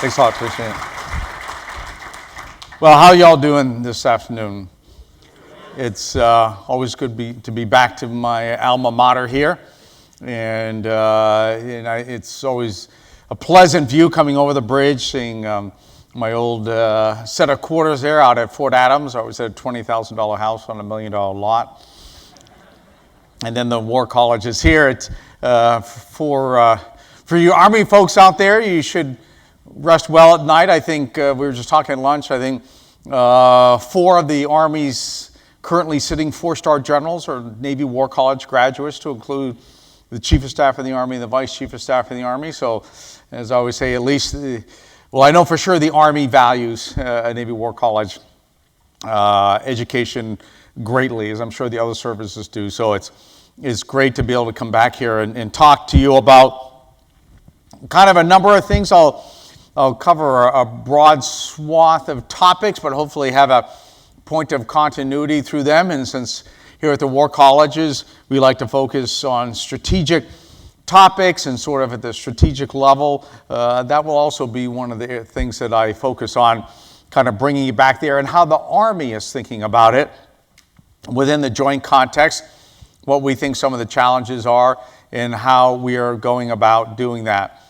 Thanks a lot, appreciate it. Well, how y'all doing this afternoon? It's always good to be back to my alma mater here, and it's always a pleasant view coming over the bridge, seeing my old set of quarters there out at Fort Adams. I always had a $20,000 house on $1 million lot. And then the War College is here. It's for you Army folks out there, you should rest well at night. I think we were just talking at lunch. I think 4 of the Army's currently sitting 4-star generals are Navy War College graduates, to include the Chief of Staff of the Army and the Vice Chief of Staff of the Army. So, as I always say, at least, I know for sure the Army values a Navy War College education greatly, as I'm sure the other services do. So it's great to be able to come back here and talk to you about kind of a number of things. I'll cover a broad swath of topics, but hopefully have a point of continuity through them. And since here at the War Colleges, we like to focus on strategic topics and sort of at the strategic level, that will also be one of the things that I focus on, kind of bringing you back there and how the Army is thinking about it within the joint context, what we think some of the challenges are, and how we are going about doing that.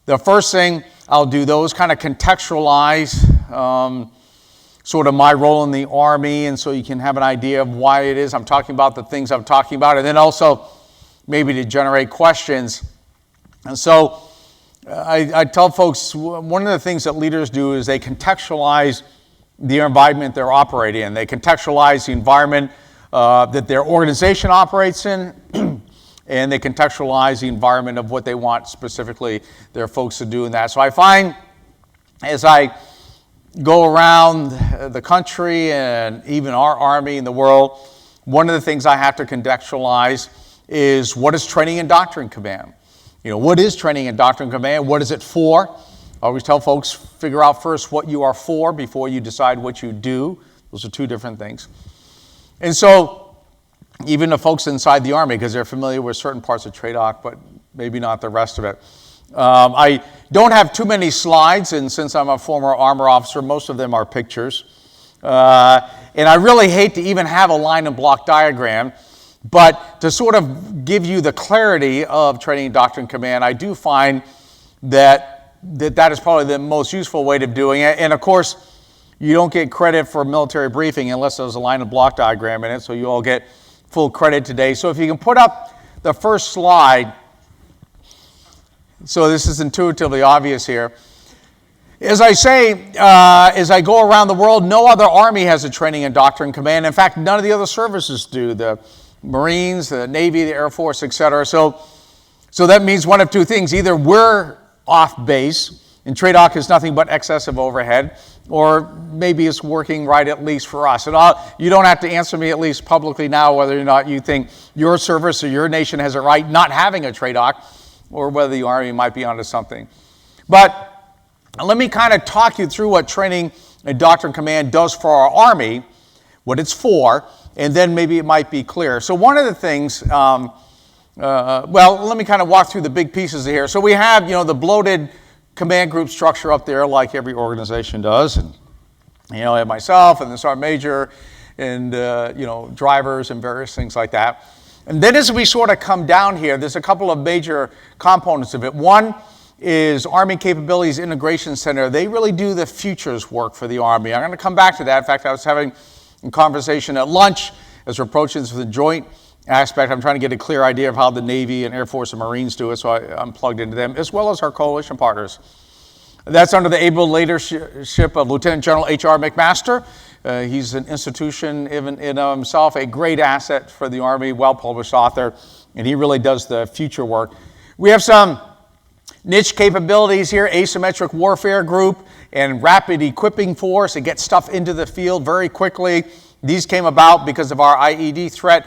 The first thing I'll do, those kind of contextualize sort of my role in the Army, and so you can have an idea of why it is I'm talking about the things I'm talking about, and then also maybe to generate questions. And so I tell folks, one of the things that leaders do is they contextualize the environment they're operating in. They contextualize the environment that their organization operates in, and they contextualize the environment of what they want specifically their folks to do in that. So I find as I go around the country and even our Army in the world, one of the things I have to contextualize is what is Training and Doctrine Command? You know, what is Training and Doctrine Command? What is it for? I always tell folks, figure out first what you are for before you decide what you do. Those are 2 different things. And so, even the folks inside the Army, because they're familiar with certain parts of TRADOC, but maybe not the rest of it. I don't have too many slides, and since I'm a former armor officer, most of them are pictures. And I really hate to even have a line and block diagram, but to sort of give you the clarity of Training and Doctrine Command, I do find that is probably the most useful way of doing it. And of course, you don't get credit for military briefing unless there's a line and block diagram in it, so you all get full credit today. So if you can put up the first slide, so this is intuitively obvious here. As I say, as I go around the world, no other Army has a Training and Doctrine Command. In fact, none of the other services do. The Marines, the Navy, the Air Force, etc. So that means one of 2 things. Either we're off base, and TRADOC is nothing but excessive overhead, or maybe it's working right at least for us. And you don't have to answer me, at least publicly now, whether or not you think your service or your nation has a right not having a TRADOC, or whether the Army might be onto something. But let me kind of talk you through what Training and Doctrine Command does for our Army, what it's for, and then maybe it might be clear. So one of the things, let me kind of walk through the big pieces here. So we have, the bloated command group structure up there, like every organization does, and I have myself and the sergeant major, and drivers and various things like that. And then as we sort of come down here, there's a couple of major components of it. One is Army Capabilities Integration Center. They really do the futures work for the Army. I'm going to come back to that. In fact, I was having a conversation at lunch as we're approaching this for the joint aspect. I'm trying to get a clear idea of how the Navy and Air Force and Marines do it, so I'm plugged into them, as well as our coalition partners. That's under the able leadership of Lieutenant General H.R. McMaster. He's an institution in himself, a great asset for the Army, well-published author, and he really does the future work. We have some niche capabilities here, asymmetric warfare group and rapid equipping force to get stuff into the field very quickly. These came about because of our IED threat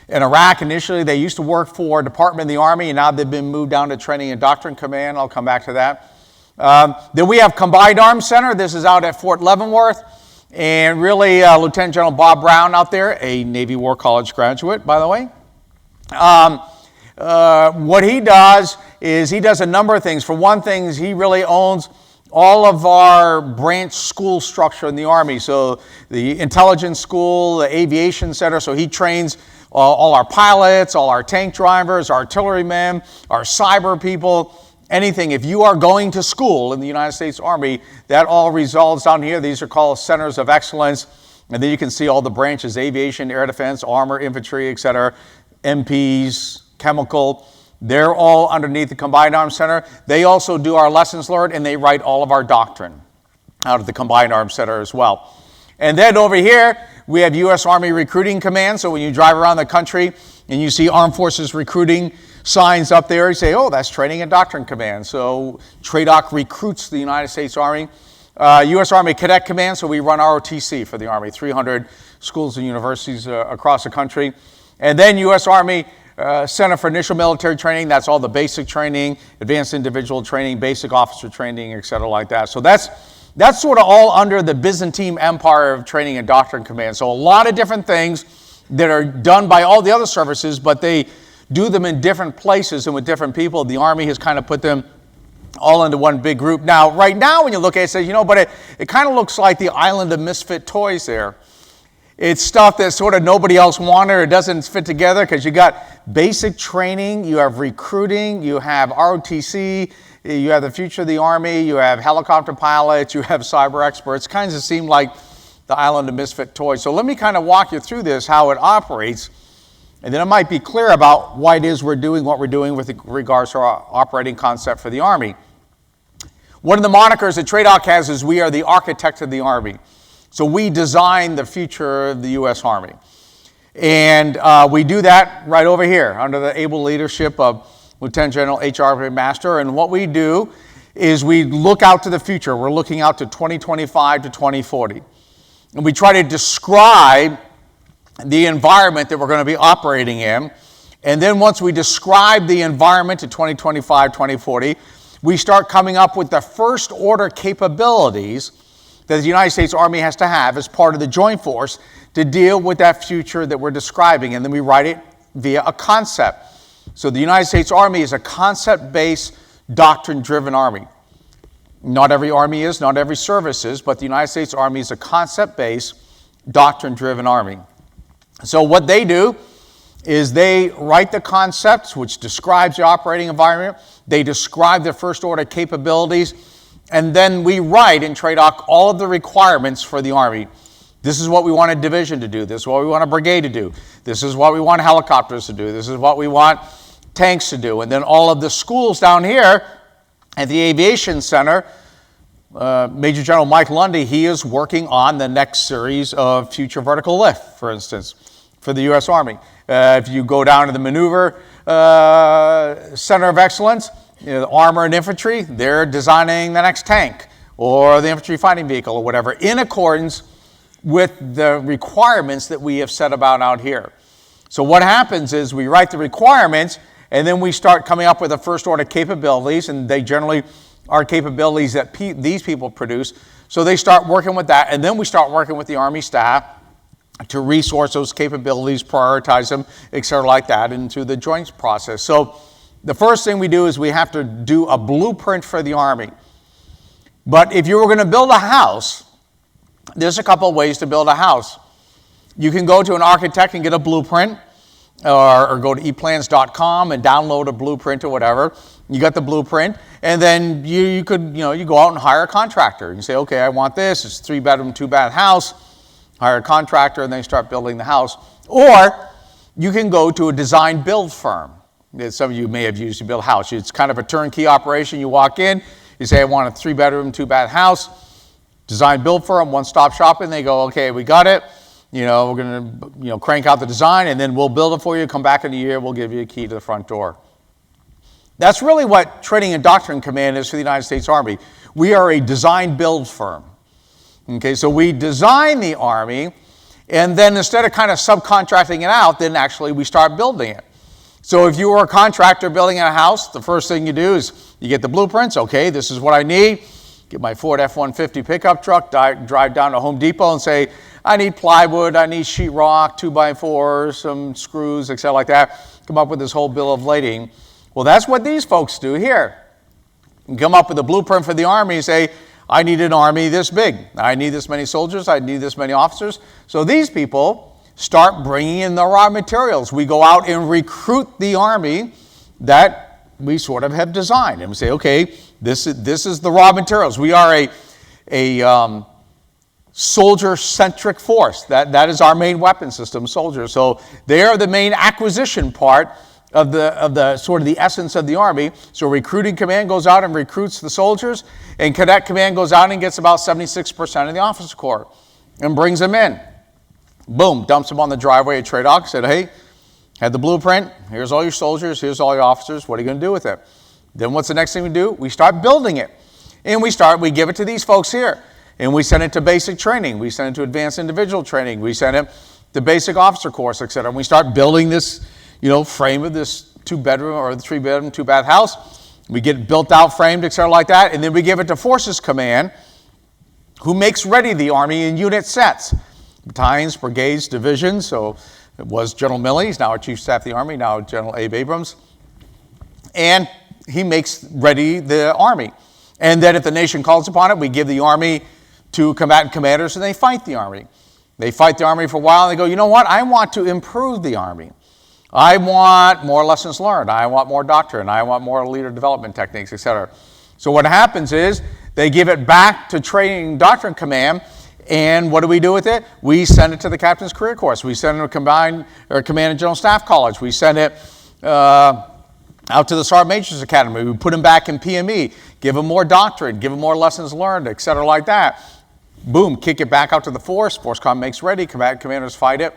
in Iraq. Initially, they used to work for Department of the Army, and now they've been moved down to Training and Doctrine Command. I'll come back to that. Then we have Combined Arms Center. This is out at Fort Leavenworth. And really, Lieutenant General Bob Brown out there, a Navy War College graduate, by the way. What he does is he does a number of things. For one thing, he really owns all of our branch school structure in the Army. So the intelligence school, the aviation center, so he trains all our pilots, all our tank drivers, artillerymen, our cyber people, anything. If you are going to school in the United States Army, that all resolves down here. These are called centers of excellence. And then you can see all the branches: aviation, air defense, armor, infantry, etc., MPs, chemical. They're all underneath the Combined Arms Center. They also do our lessons learned, and they write all of our doctrine out of the Combined Arms Center as well. And then over here, we have U.S. Army Recruiting Command. So when you drive around the country and you see Armed Forces Recruiting signs up there, you say, oh, that's Training and Doctrine Command. So TRADOC recruits the United States Army. U.S. Army Cadet Command, so we run ROTC for the Army, 300 schools and universities across the country. And then U.S. Army Center for Initial Military Training, that's all the basic training, advanced individual training, basic officer training, et cetera, like that. So that's sort of all under the Byzantine Empire of Training and Doctrine Command. So a lot of different things that are done by all the other services, but they do them in different places and with different people. The Army has kind of put them all into one big group. Now, right now, when you look at it, say, but it kind of looks like the island of misfit toys there. It's stuff that sort of nobody else wanted or doesn't fit together, because you got basic training, you have recruiting, you have ROTC, you have the future of the Army, you have helicopter pilots, you have cyber experts. Kinds of seem like the island of misfit toys. So let me kind of walk you through this, how it operates, and then it might be clear about why it is we're doing what we're doing with regards to our operating concept for the Army. One of the monikers that TRADOC has is we are the architect of the Army. So we design the future of the U.S. Army. And we do that right over here under the able leadership of Lieutenant General H.R. Master. And what we do is we look out to the future. We're looking out to 2025 to 2040. And we try to describe the environment that we're going to be operating in. And then once we describe the environment to 2025, 2040, we start coming up with the first order capabilities that the United States Army has to have as part of the Joint Force to deal with that future that we're describing. And then we write it via a concept. So the United States Army is a concept-based, doctrine-driven Army. Not every Army is, not every service is, but the United States Army is a concept-based, doctrine-driven Army. So what they do is they write the concepts, which describes the operating environment. They describe the first order capabilities. And then we write in TRADOC all of the requirements for the Army. This is what we want a division to do. This is what we want a brigade to do. This is what we want helicopters to do. This is what we want tanks to do. And then all of the schools down here at the Aviation Center, Major General Mike Lundy, he is working on the next series of future vertical lift, for instance, for the U.S. Army. If you go down to the Maneuver Center of Excellence, the armor and infantry, they're designing the next tank or the infantry fighting vehicle or whatever in accordance with the requirements that we have set about out here. So what happens is we write the requirements and then we start coming up with the first order capabilities, and they generally are capabilities that these people produce. So they start working with that, and then we start working with the Army staff to resource those capabilities, prioritize them, et cetera, like that, into the joint process. So the first thing we do is we have to do a blueprint for the Army. But if you were going to build a house, there's a couple of ways to build a house. You can go to an architect and get a blueprint, or go to eplans.com and download a blueprint or whatever. You got the blueprint, and then you could, you go out and hire a contractor. You say, okay, I want this. It's a 3-bedroom, 2-bath house. Hire a contractor, and then you start building the house. Or you can go to a design-build firm that some of you may have used to build a house. It's kind of a turnkey operation. You walk in, you say, I want a 3-bedroom, 2-bath house. Design-build firm, one-stop shopping. They go, okay, we got it. We're going to, crank out the design, and then we'll build it for you. Come back in a year, we'll give you a key to the front door. That's really what Training and Doctrine Command is for the United States Army. We are a design-build firm. Okay, so we design the Army, and then instead of kind of subcontracting it out, then actually we start building it. So if you were a contractor building a house, the first thing you do is you get the blueprints. Okay, this is what I need. Get my Ford F-150 pickup truck, drive down to Home Depot and say, I need plywood, I need sheetrock, 2x4s, some screws, etc. like that. Come up with this whole bill of lading. Well, that's what these folks do here. and come up with a blueprint for the Army and say, I need an Army this big. I need this many soldiers. I need this many officers. So these people start bringing in the raw materials. We go out and recruit the Army that we sort of have designed. And we say, okay, this is the raw materials. We are a soldier-centric force. That is our main weapon system, soldiers. So they are the main acquisition part of the sort of the essence of the Army. So recruiting command goes out and recruits the soldiers, and cadet command goes out and gets about 76% of the officer corps and brings them in. Boom, dumps them on the driveway at TRADOC, said, hey, had the blueprint, here's all your soldiers, here's all your officers, what are you going to do with it? Then what's the next thing we do? We start building it. And we give it to these folks here. And we send it to basic training. We send it to advanced individual training. We send it to basic officer course, et cetera. And we start building this, frame of this 2-bedroom or 3-bedroom, 2-bath house. We get it built out, framed, et cetera, like that. And then we give it to Forces Command, who makes ready the Army in unit sets. Battalions, brigades, divisions. So it was General Milley. He's now our Chief of Staff of the Army, now General Abe Abrams. And he makes ready the Army. And then if the nation calls upon it, we give the Army to combatant commanders, and they fight the Army. They fight the Army for a while, and they go, you know what? I want to improve the Army. I want more lessons learned. I want more doctrine. I want more leader development techniques, et cetera. So what happens is they give it back to Training Doctrine Command, and what do we do with it? We send it to the Captain's Career Course. We send it to Command and General Staff College. We send it out to the Sergeant Major's Academy. We put them back in PME, give them more doctrine, give them more lessons learned, et cetera, like that. Boom, kick it back out to the force. Force Com makes ready. Combatant commanders fight it.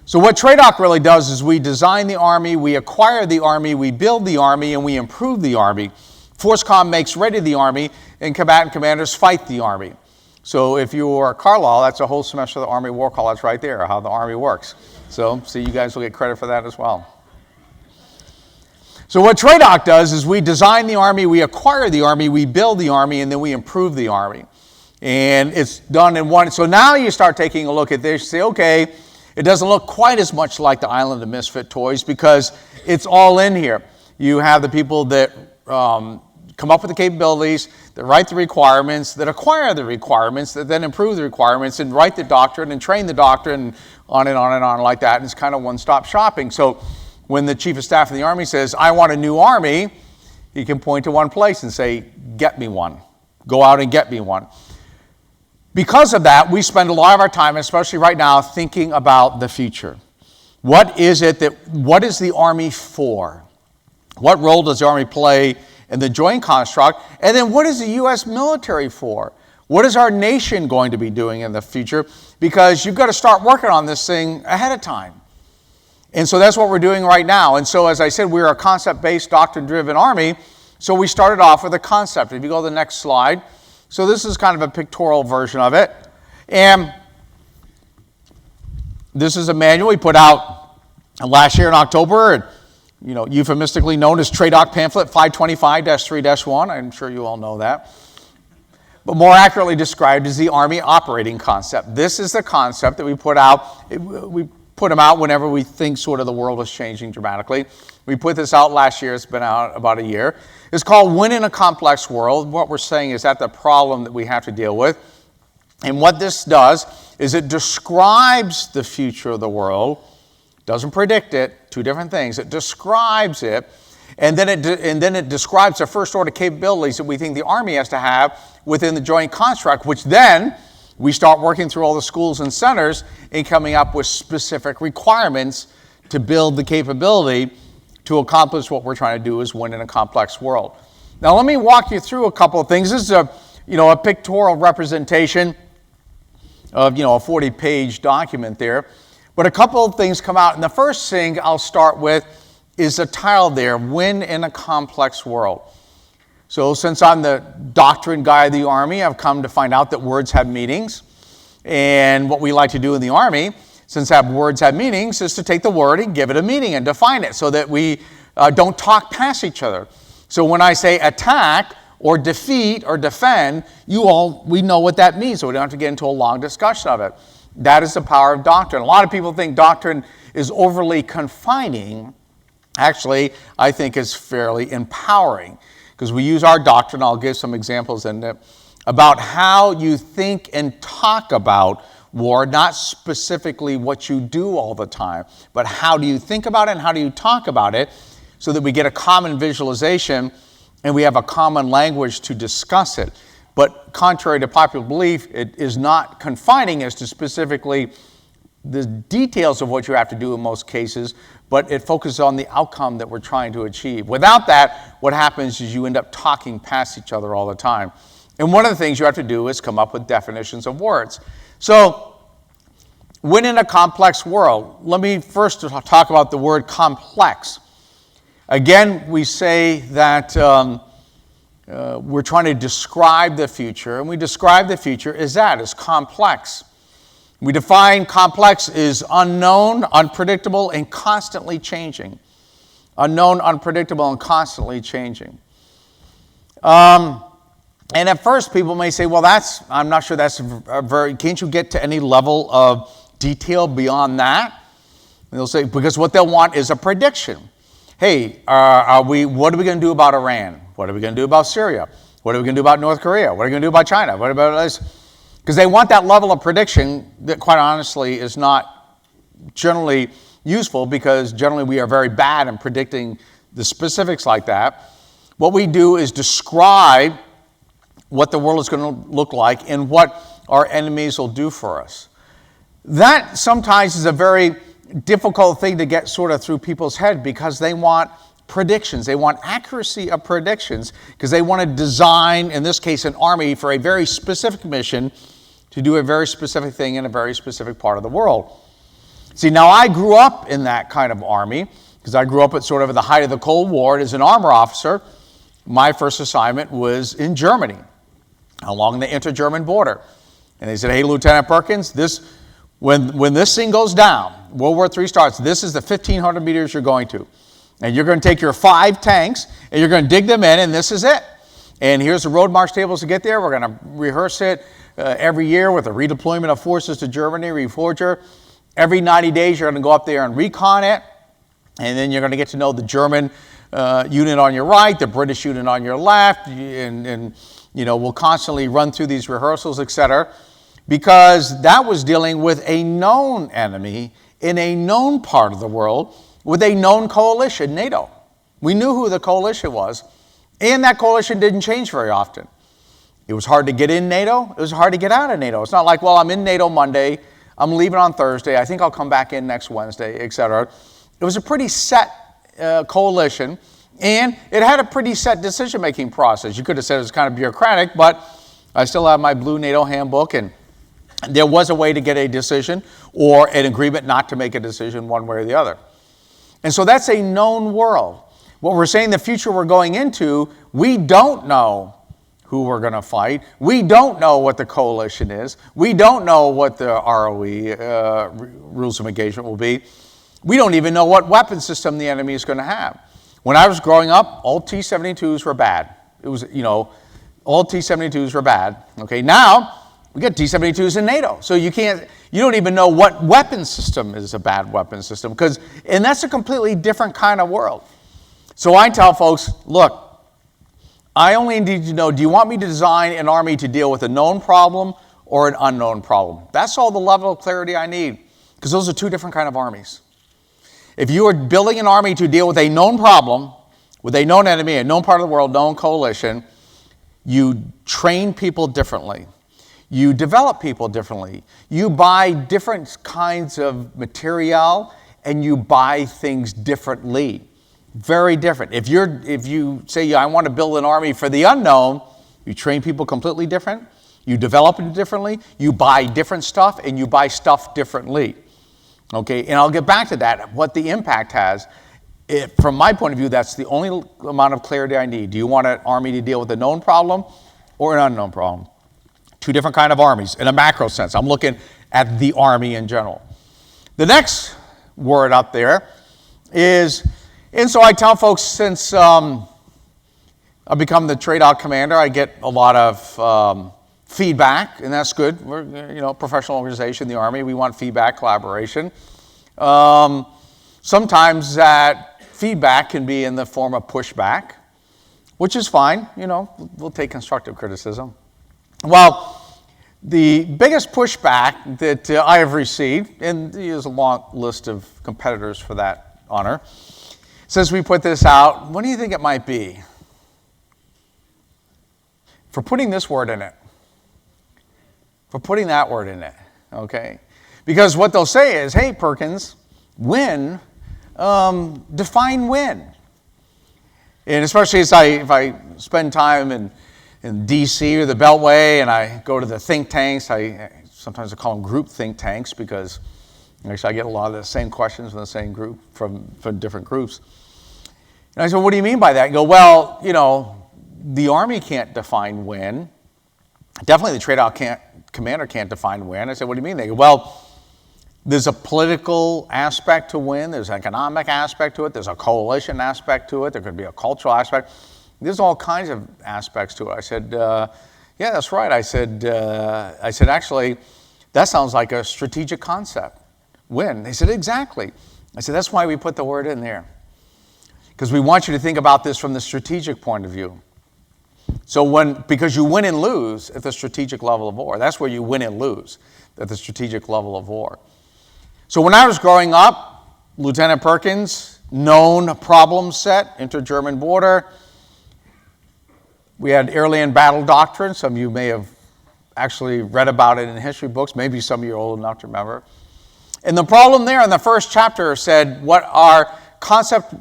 So what TRADOC really does is we design the Army, we acquire the Army, we build the Army, and we improve the Army. Force Com makes ready the Army, and combatant commanders fight the Army. So if you are Carlisle, that's a whole semester of the Army War College right there, how the Army works. So you guys will get credit for that as well. So what TRADOC does is we design the Army, we acquire the Army, we build the Army, and then we improve the Army. And it's done in one. So now you start taking a look at this, you say, okay, it doesn't look quite as much like the Island of Misfit Toys because it's all in here. You have the people that come up with the capabilities, that write the requirements, that acquire the requirements, that then improve the requirements, and write the doctrine and train the doctrine, and on and on and on like that. And it's kind of one-stop shopping. So when the Chief of Staff of the Army says, I want a new Army, he can point to one place and say, get me one. Go out and get me one. Because of that, we spend a lot of our time, especially right now, thinking about the future. What is the Army for? What role does the Army play in the joint construct? And then what is the U.S. military for? What is our nation going to be doing in the future? Because you've got to start working on this thing ahead of time. And so that's what we're doing right now. And so as I said, we're a concept-based, doctrine-driven Army. So we started off with a concept. If you go to the next slide. So this is kind of a pictorial version of it. And this is a manual we put out last year in October, and, euphemistically known as TRADOC pamphlet 525-3-1. I'm sure you all know that. But more accurately described as the Army operating concept. This is the concept that we put out. We put them out whenever we think sort of the world is changing dramatically. We put this out last year. It's been out about a year. It's called Win in a Complex World. What we're saying is that the problem that we have to deal with. And what this does is it describes the future of the world. Doesn't predict it. Two different things. It describes it. And then it describes the first order capabilities that we think the Army has to have within the joint construct, which then we start working through all the schools and centers and coming up with specific requirements to build the capability to accomplish what we're trying to do is win in a complex world. Now let me walk you through a couple of things. This is a pictorial representation of a 40-page document there. But a couple of things come out. And the first thing I'll start with is the title there, Win in a Complex World. So since I'm the doctrine guy of the Army, I've come to find out that words have meanings. And what we like to do in the Army, since words have meanings, is to take the word and give it a meaning and define it so that we don't talk past each other. So when I say attack or defeat or defend, we know what that means, so we don't have to get into a long discussion of it. That is the power of doctrine. A lot of people think doctrine is overly confining. Actually, I think it's fairly empowering. because we use our doctrine. I'll give some examples in it about how you think and talk about war, not specifically what you do all the time, but how do you think about it and how do you talk about it, so that we get a common visualization and we have a common language to discuss it. But contrary to popular belief, it is not confining as to specifically the details of what you have to do in most cases, but it focuses on the outcome that we're trying to achieve. Without that, what happens is you end up talking past each other all the time. And one of the things you have to do is come up with definitions of words. So, when in a complex world, let me first talk about the word complex. Again, we say that we're trying to describe the future, and we describe the future as complex. We define complex as unknown, unpredictable, and constantly changing. Unknown, unpredictable, and constantly changing. And at first, people may say, well, I'm not sure that's can't you get to any level of detail beyond that? And they'll say, because what they'll want is a prediction. Hey, what are we going to do about Iran? What are we going to do about Syria? What are we going to do about North Korea? What are we going to do about China? What about this? Because they want that level of prediction that, quite honestly, is not generally useful, because generally we are very bad in predicting the specifics like that. What we do is describe what the world is going to look like and what our enemies will do for us. That sometimes is a very difficult thing to get sort of through people's head, because they want predictions. They want accuracy of predictions, because they want to design, in this case, an army for a very specific mission to do a very specific thing in a very specific part of the world. See, now I grew up in that kind of army, because I grew up at sort of at the height of the Cold War. And as an armor officer, my first assignment was in Germany, along the inter-German border. And they said, hey, Lieutenant Perkins, when this thing goes down, World War III starts, this is the 1,500 meters you're going to. And you're going to take your 5 tanks, and you're going to dig them in, and this is it. And here's the road march tables to get there. We're going to rehearse it every year with a redeployment of forces to Germany, reforger. Every 90 days, you're going to go up there and recon it. And then you're going to get to know the German unit on your right, the British unit on your left, and we'll constantly run through these rehearsals, etc., because that was dealing with a known enemy in a known part of the world with a known coalition, NATO. We knew who the coalition was, and that coalition didn't change very often. It was hard to get in NATO. It was hard to get out of NATO. It's not like, well, I'm in NATO Monday, I'm leaving on Thursday, I think I'll come back in next Wednesday, etc. It was a pretty set coalition, and it had a pretty set decision-making process. You could have said it was kind of bureaucratic, but I still have my blue NATO handbook, and there was a way to get a decision or an agreement not to make a decision one way or the other. And so that's a known world. What we're saying, the future we're going into, we don't know who we're going to fight. We don't know what the coalition is. We don't know what the ROE, rules of engagement, will be. We don't even know what weapon system the enemy is going to have. When I was growing up, all T-72s were bad. It was, all T-72s were bad. Okay, now we get T-72s in NATO. So you don't even know what weapon system is a bad weapon system, and that's a completely different kind of world. So I tell folks, look, I only need to know, do you want me to design an army to deal with a known problem or an unknown problem? That's all the level of clarity I need, because those are two different kind of armies. If you are building an army to deal with a known problem, with a known enemy, a known part of the world, known coalition, you train people differently. You develop people differently. You buy different kinds of material, and you buy things differently. Very different. If you say, I want to build an army for the unknown, you train people completely different. You develop it differently. You buy different stuff, and you buy stuff differently. Okay, and I'll get back to that, what the impact has. From my point of view, that's the only amount of clarity I need. Do you want an army to deal with a known problem or an unknown problem? Two different kind of armies in a macro sense. I'm looking at the army in general. The next word up there is, and so I tell folks, since I've become the trade-out commander, I get a lot of feedback, and that's good. We're a professional organization, the Army. We want feedback, collaboration. Sometimes that feedback can be in the form of pushback, which is fine. We'll take constructive criticism. Well, the biggest pushback that I have received, and there's a long list of competitors for that honor, since we put this out, what do you think it might be? For putting this word in it. For putting that word in it, okay? Because what they'll say is, hey, Perkins, win, define win. And especially if I spend time in D.C. or the Beltway and I go to the think tanks, sometimes I call them group think tanks because actually I get a lot of the same questions from the same group, from different groups. And I said, what do you mean by that? You go, well, the Army can't define win. Definitely the trade-out commander can't define win. I said, what do you mean? They go, well, there's a political aspect to win. There's an economic aspect to it. There's a coalition aspect to it. There could be a cultural aspect. There's all kinds of aspects to it. I said, yeah, that's right. I said, actually, that sounds like a strategic concept. Win. They said, exactly. I said, that's why we put the word in there. Because we want you to think about this from the strategic point of view. So because you win and lose at the strategic level of war. That's where you win and lose, at the strategic level of war. So when I was growing up, Lieutenant Perkins, known problem set, inter-German border. We had air-land battle doctrine. Some of you may have actually read about it in history books. Maybe some of you are old enough to remember. And the problem there in the first chapter said what our concept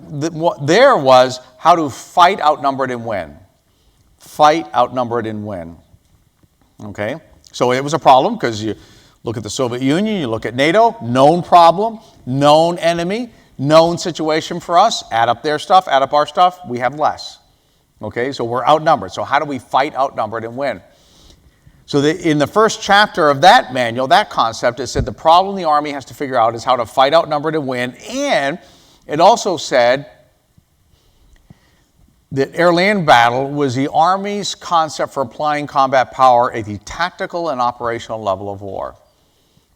there was how to fight outnumbered and win. Fight outnumbered and win. Okay? So it was a problem because you look at the Soviet Union, you look at NATO, known problem, known enemy, known situation for us. Add up their stuff, add up our stuff, we have less. Okay, so we're outnumbered. So how do we fight outnumbered and win? So in the first chapter of that manual, that concept, it said the problem the Army has to figure out is how to fight outnumbered and win. And it also said that air-land battle was the Army's concept for applying combat power at the tactical and operational level of war.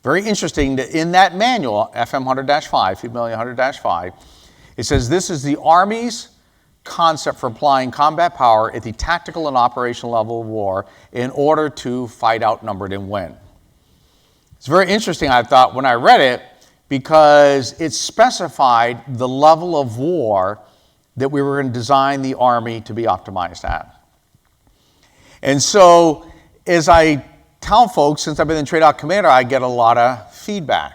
Very interesting that in that manual, FM 100-5, Female 100-5, it says this is the Army's concept for applying combat power at the tactical and operational level of war in order to fight outnumbered and win. It's very interesting, I thought, when I read it, because it specified the level of war that we were going to design the Army to be optimized at. And so, as I tell folks, since I've been in trade-out commander, I get a lot of feedback.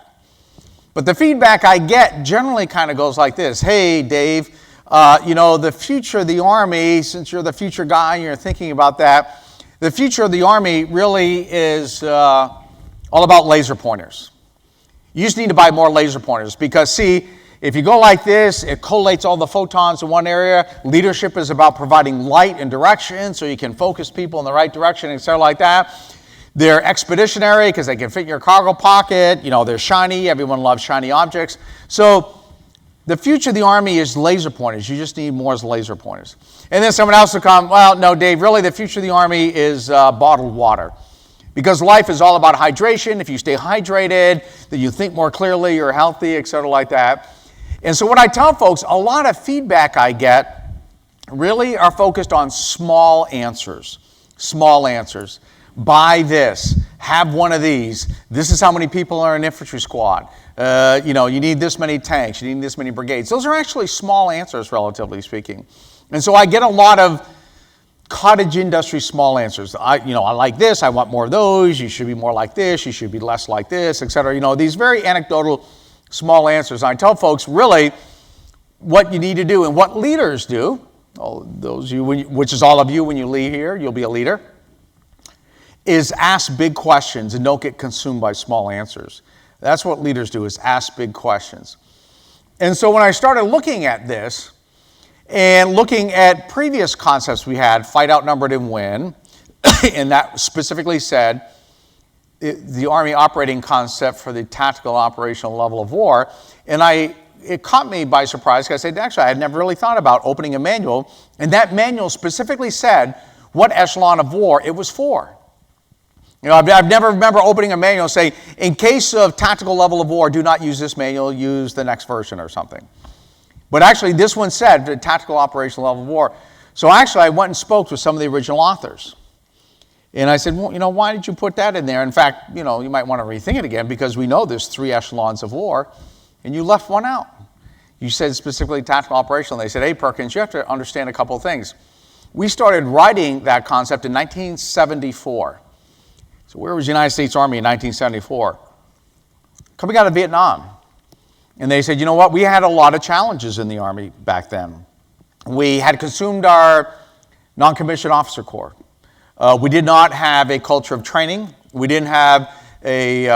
But the feedback I get generally kind of goes like this. Hey, Dave, the future of the Army, since you're the future guy and you're thinking about that, the future of the Army really is all about laser pointers. You just need to buy more laser pointers because, see, if you go like this, it collates all the photons in one area. Leadership is about providing light and direction so you can focus people in the right direction, etc. like that. They're expeditionary because they can fit in your cargo pocket. They're shiny. Everyone loves shiny objects. So the future of the Army is laser pointers. You just need more laser pointers. And then someone else will come, well, no, Dave, really the future of the Army is bottled water. Because life is all about hydration. If you stay hydrated, then you think more clearly, you're healthy, etc. like that. And so what I tell folks, a lot of feedback I get really are focused on small answers. Small answers. Buy this. Have one of these. This is how many people are in an infantry squad. You need this many tanks. You need this many brigades. Those are actually small answers, relatively speaking. And so I get a lot of cottage industry small answers. I like this. I want more of those. You should be more like this. You should be less like this, etc. These very anecdotal small answers. I tell folks really what you need to do and what leaders do. Which is all of you when you leave here, you'll be a leader. Is ask big questions and don't get consumed by small answers. That's what leaders do, is ask big questions. And so when I started looking at this and looking at previous concepts we had, fight outnumbered and win, and that specifically said the Army operating concept for the tactical operational level of war, and it caught me by surprise because I said, actually, I had never really thought about opening a manual, and that manual specifically said what echelon of war it was for. I've never remember opening a manual saying, in case of tactical level of war, do not use this manual, use the next version or something. But actually, this one said the tactical operational level of war. So actually, I went and spoke with some of the original authors. And I said, well, why did you put that in there? In fact, you might want to rethink it again because we know there's 3 echelons of war, and you left one out. You said specifically tactical operational. They said, hey, Perkins, you have to understand a couple of things. We started writing that concept in 1974. So where was the United States Army in 1974? Coming out of Vietnam. And they said, you know what? We had a lot of challenges in the Army back then. We had consumed our non-commissioned officer corps. We did not have a culture of training. We didn't have a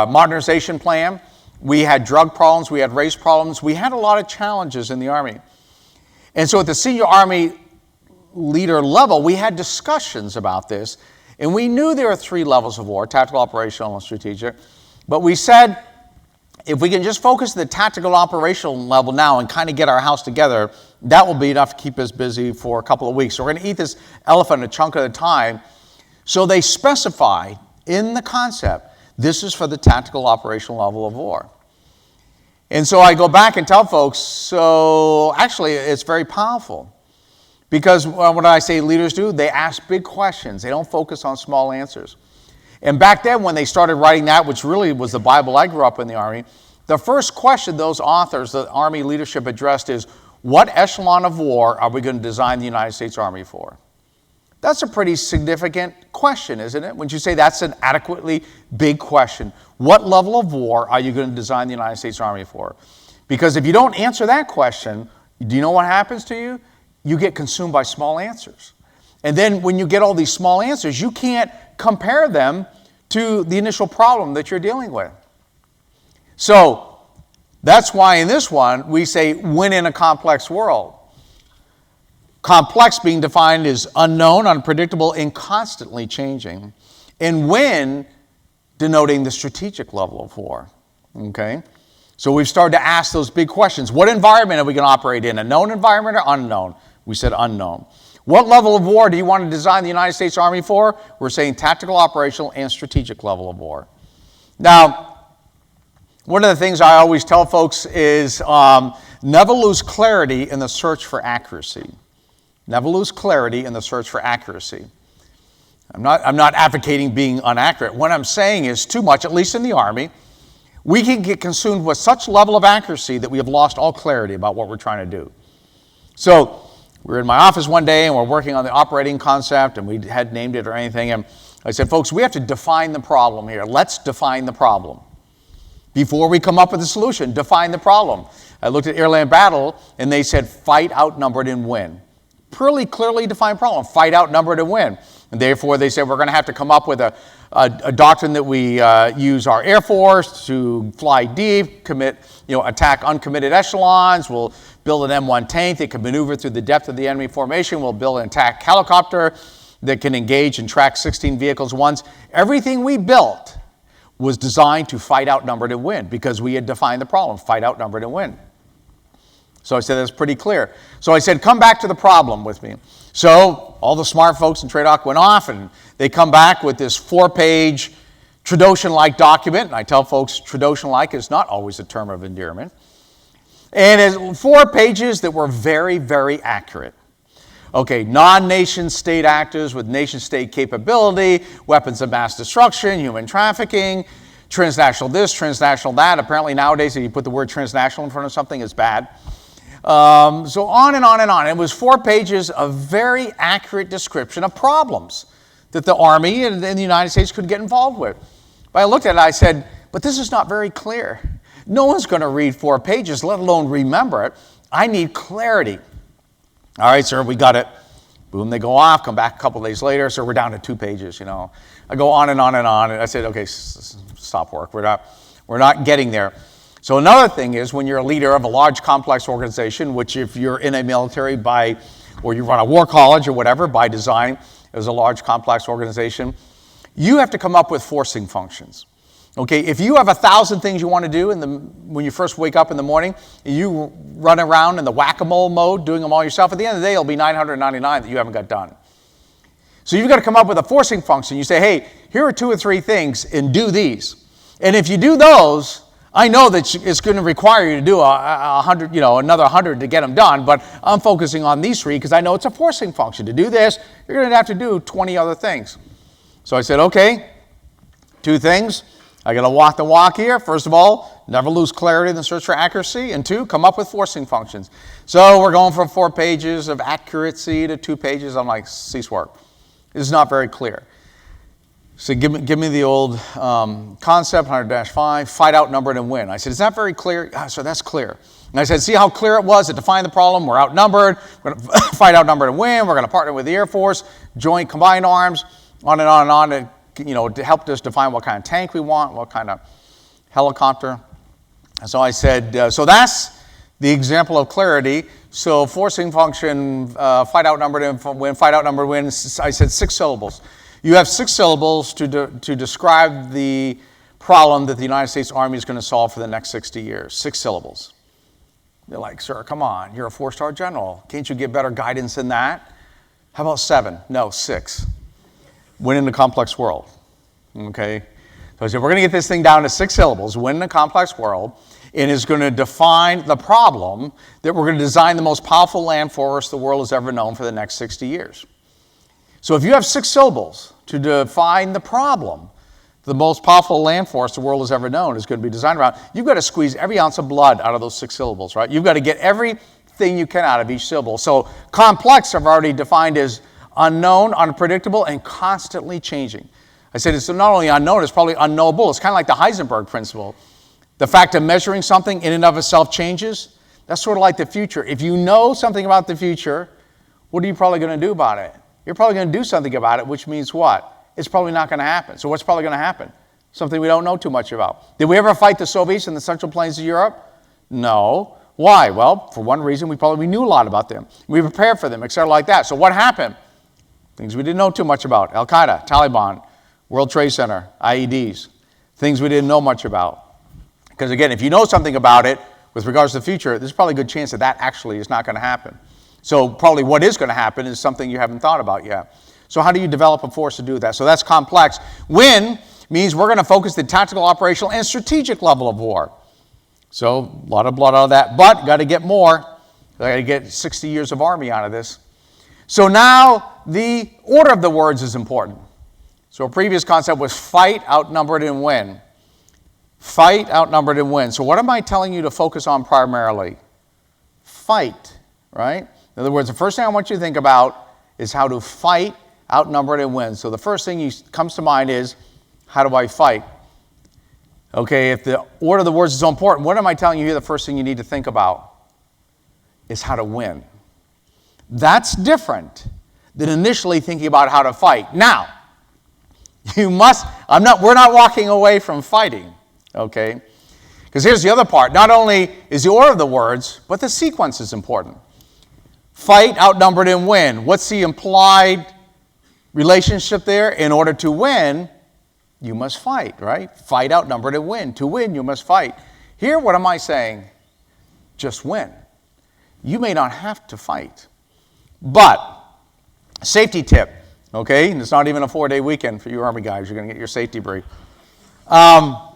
modernization plan. We had drug problems. We had race problems. We had a lot of challenges in the Army. And so at the senior Army leader level, we had discussions about this. And we knew there were 3 levels of war, tactical, operational, and strategic. But we said, if we can just focus the tactical operational level now and kind of get our house together, that will be enough to keep us busy for a couple of weeks. So we're going to eat this elephant a chunk at a time. So they specify in the concept, this is for the tactical operational level of war. And so I go back and tell folks, so actually it's very powerful. Because what I say leaders do, they ask big questions. They don't focus on small answers. And back then, when they started writing that, which really was the Bible I grew up in the Army, the first question those authors, the Army leadership addressed is, what echelon of war are we going to design the United States Army for? That's a pretty significant question, isn't it? When you say that's an adequately big question, what level of war are you going to design the United States Army for? Because if you don't answer that question, do you know what happens to you? You get consumed by small answers. And then when you get all these small answers, you can't compare them to the initial problem that you're dealing with. So that's why in this one, we say win in a complex world. Complex being defined as unknown, unpredictable, and constantly changing. And win denoting the strategic level of war. Okay? So we've started to ask those big questions. What environment are we going to operate in? A known environment or unknown? We said unknown. What level of war do you want to design the United States Army for? We're saying tactical, operational, and strategic level of war. Now, one of the things I always tell folks is never lose clarity in the search for accuracy. Never lose clarity in the search for accuracy. I'm not advocating being inaccurate. What I'm saying is too much, at least in the Army, we can get consumed with such level of accuracy that we have lost all clarity about what we're trying to do. So we were in my office one day and we're working on the operating concept and we hadn't named it or anything. And I said, folks, we have to define the problem here. Let's define the problem. Before we come up with a solution, define the problem. I looked at airland battle and they said fight, outnumbered, and win. Pretty clearly defined problem, fight, outnumbered, and win. And therefore they said we're going to have to come up with a doctrine that we use our Air Force to fly deep, attack uncommitted echelons. We'll build an M1 tank that can maneuver through the depth of the enemy formation. We'll build an attack helicopter that can engage and track 16 vehicles once. Everything we built was designed to fight, outnumbered, and win because we had defined the problem, fight, outnumbered, and win. So I said, that's pretty clear. So I said, come back to the problem with me. So all the smart folks in TRADOC went off and they come back with this 4-page Trudosian-like document. And I tell folks, Trudosian-like is not always a term of endearment. And it's 4 pages that were very, very accurate. Okay, non-nation state actors with nation-state capability, weapons of mass destruction, human trafficking, transnational this, transnational that. Apparently nowadays, if you put the word transnational in front of something, it's bad. So on and on and on. It was 4 pages of very accurate description of problems that the Army and the United States could get involved with. But I looked at it, I said, but this is not very clear. No one's going to read 4 pages, let alone remember it. I need clarity. All right, sir, we got it. Boom, they go off, come back a couple days later, so we're down to 2 pages, I go on and on and on, and I said, okay, stop work. We're not getting there. So another thing is when you're a leader of a large, complex organization, which if you're in a military or you run a war college or whatever, by design, as a large, complex organization, you have to come up with forcing functions. Okay, if you have 1,000 things you want to do when you first wake up in the morning, you run around in the whack-a-mole mode doing them all yourself, at the end of the day, it'll be 999 that you haven't got done. So you've got to come up with a forcing function. You say, hey, here are 2 or 3 things, and do these. And if you do those, I know that it's going to require you to do 100, another 100 to get them done, but I'm focusing on these 3 because I know it's a forcing function. To do this, you're going to have to do 20 other things. So I said, okay, 2 things. I got to walk the walk here. First of all, never lose clarity in the search for accuracy. And 2, come up with forcing functions. So we're going from 4 pages of accuracy to 2 pages. I'm like, cease work. This is not very clear. So give me the old concept, 100-5, fight, outnumber it, and win. I said, is that very clear? So that's clear. And I said, see how clear it was? It defined the problem. We're outnumbered. We're going to fight, outnumber, and win. We're going to partner with the Air Force, joint combined arms, on and on and on to help us define what kind of tank we want, what kind of helicopter. And so I said, so that's the example of clarity. So forcing function, fight, outnumbered, and win, fight, outnumbered, win. I said 6 syllables. You have 6 syllables to describe the problem that the United States Army is going to solve for the next 60 years. 6 syllables. They're like, sir, come on, you're a 4-star general. Can't you get better guidance than that? How about 7? No, 6. Win in a complex world. Okay? So I said, we're going to get this thing down to 6 syllables. Win in a complex world. And is going to define the problem that we're going to design the most powerful land force the world has ever known for the next 60 years. So if you have 6 syllables to define the problem, the most powerful land force the world has ever known is going to be designed around, you've got to squeeze every ounce of blood out of those 6 syllables, right? You've got to get everything you can out of each syllable. So complex I've already defined as unknown, unpredictable, and constantly changing. I said it's not only unknown, it's probably unknowable. It's kind of like the Heisenberg principle. The fact of measuring something in and of itself changes. That's sort of like the future. If you know something about the future, what are you probably going to do about it? You're probably going to do something about it, which means what? It's probably not going to happen. So what's probably going to happen? Something we don't know too much about. Did we ever fight the Soviets in the Central Plains of Europe? No. Why? Well, for one reason, we knew a lot about them. We prepared for them, etc. like that. So what happened? Things we didn't know too much about. Al-Qaeda, Taliban, World Trade Center, IEDs. Things we didn't know much about. Because again, if you know something about it with regards to the future, there's probably a good chance that actually is not going to happen. So probably what is going to happen is something you haven't thought about yet. So how do you develop a force to do that? So that's complex. Win means we're going to focus the tactical, operational, and strategic level of war. So a lot of blood out of that, but got to get more. Got to get 60 years of Army out of this. So now the order of the words is important. So a previous concept was fight, outnumbered, and win. Fight, outnumbered, and win. So what am I telling you to focus on primarily? Fight, right? In other words, the first thing I want you to think about is how to fight, outnumbered, and win. So the first thing comes to mind is, how do I fight? Okay, if the order of the words is so important, what am I telling you here the first thing you need to think about is how to win? That's different than initially thinking about how to fight. Now, we're not walking away from fighting, okay? Because here's the other part. Not only is the order of the words, but the sequence is important. Fight, outnumbered, and win. What's the implied relationship there? In order to win, you must fight, right? Fight, outnumbered, and win. To win, you must fight. Here, what am I saying? Just win. You may not have to fight. But, safety tip, okay? And it's not even a 4-day weekend for you Army guys. You're going to get your safety brief. You're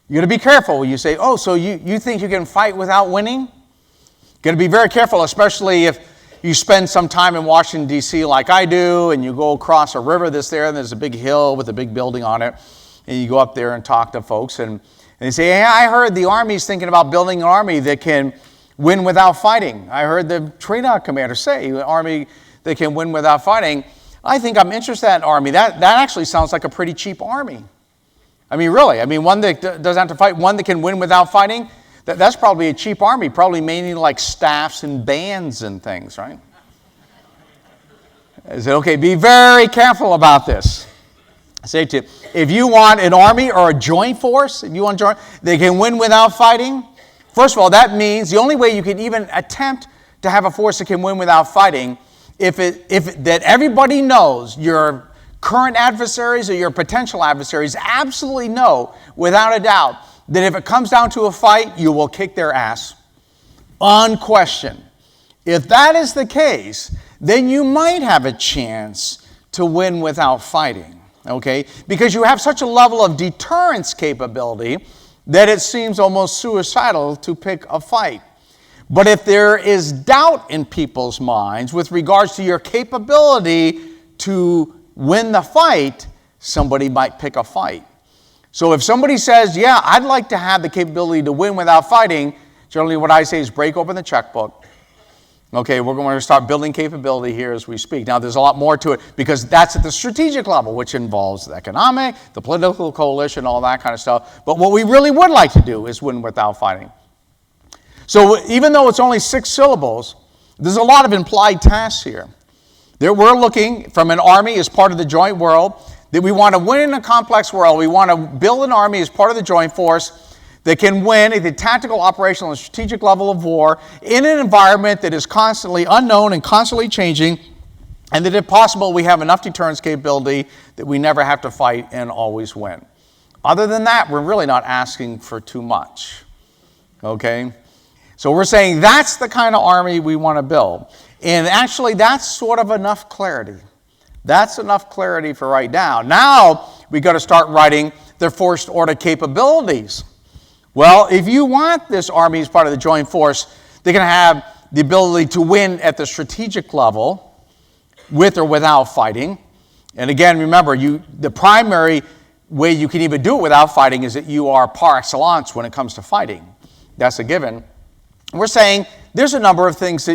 going to be careful when you say, oh, so you think you can fight without winning? Got to be very careful, especially if you spend some time in Washington, D.C. like I do, and you go across a river that's there, and there's a big hill with a big building on it, and you go up there and talk to folks, and they say, hey, I heard the Army's thinking about building an Army that can win without fighting. I heard the trainer commander say, an Army that can win without fighting. I think I'm interested in an Army. That actually sounds like a pretty cheap Army. I mean, really. I mean, one that doesn't have to fight, one that can win without fighting. That's probably a cheap Army, probably mainly like staffs and bands and things, right? I said, okay, be very careful about this. I say to you, if you want an Army or a joint force, if you want to join, they can win without fighting. First of all, that means the only way you can even attempt to have a force that can win without fighting, if that everybody knows, your current adversaries or your potential adversaries absolutely know, without a doubt, that if it comes down to a fight, you will kick their ass. Unquestioned. If that is the case, then you might have a chance to win without fighting, okay? Because you have such a level of deterrence capability that it seems almost suicidal to pick a fight. But if there is doubt in people's minds with regards to your capability to win the fight, somebody might pick a fight. So if somebody says, yeah, I'd like to have the capability to win without fighting, generally what I say is break open the checkbook. Okay, we're going to start building capability here as we speak. Now, there's a lot more to it because that's at the strategic level, which involves the economic, the political coalition, all that kind of stuff. But what we really would like to do is win without fighting. So even though it's only 6 syllables, there's a lot of implied tasks here. We're looking from an army as part of the joint world, that we want to win in a complex world. We want to build an army as part of the joint force that can win at the tactical, operational, and strategic level of war in an environment that is constantly unknown and constantly changing, and that if possible, we have enough deterrence capability that we never have to fight and always win. Other than that, we're really not asking for too much. Okay? So we're saying that's the kind of army we want to build. And actually, that's sort of enough clarity. That's enough clarity for right now. Now, we've got to start writing their first order capabilities. Well, if you want this army as part of the joint force, they're going to have the ability to win at the strategic level with or without fighting. And again, remember, the primary way you can even do it without fighting is that you are par excellence when it comes to fighting. That's a given. We're saying there's a number of things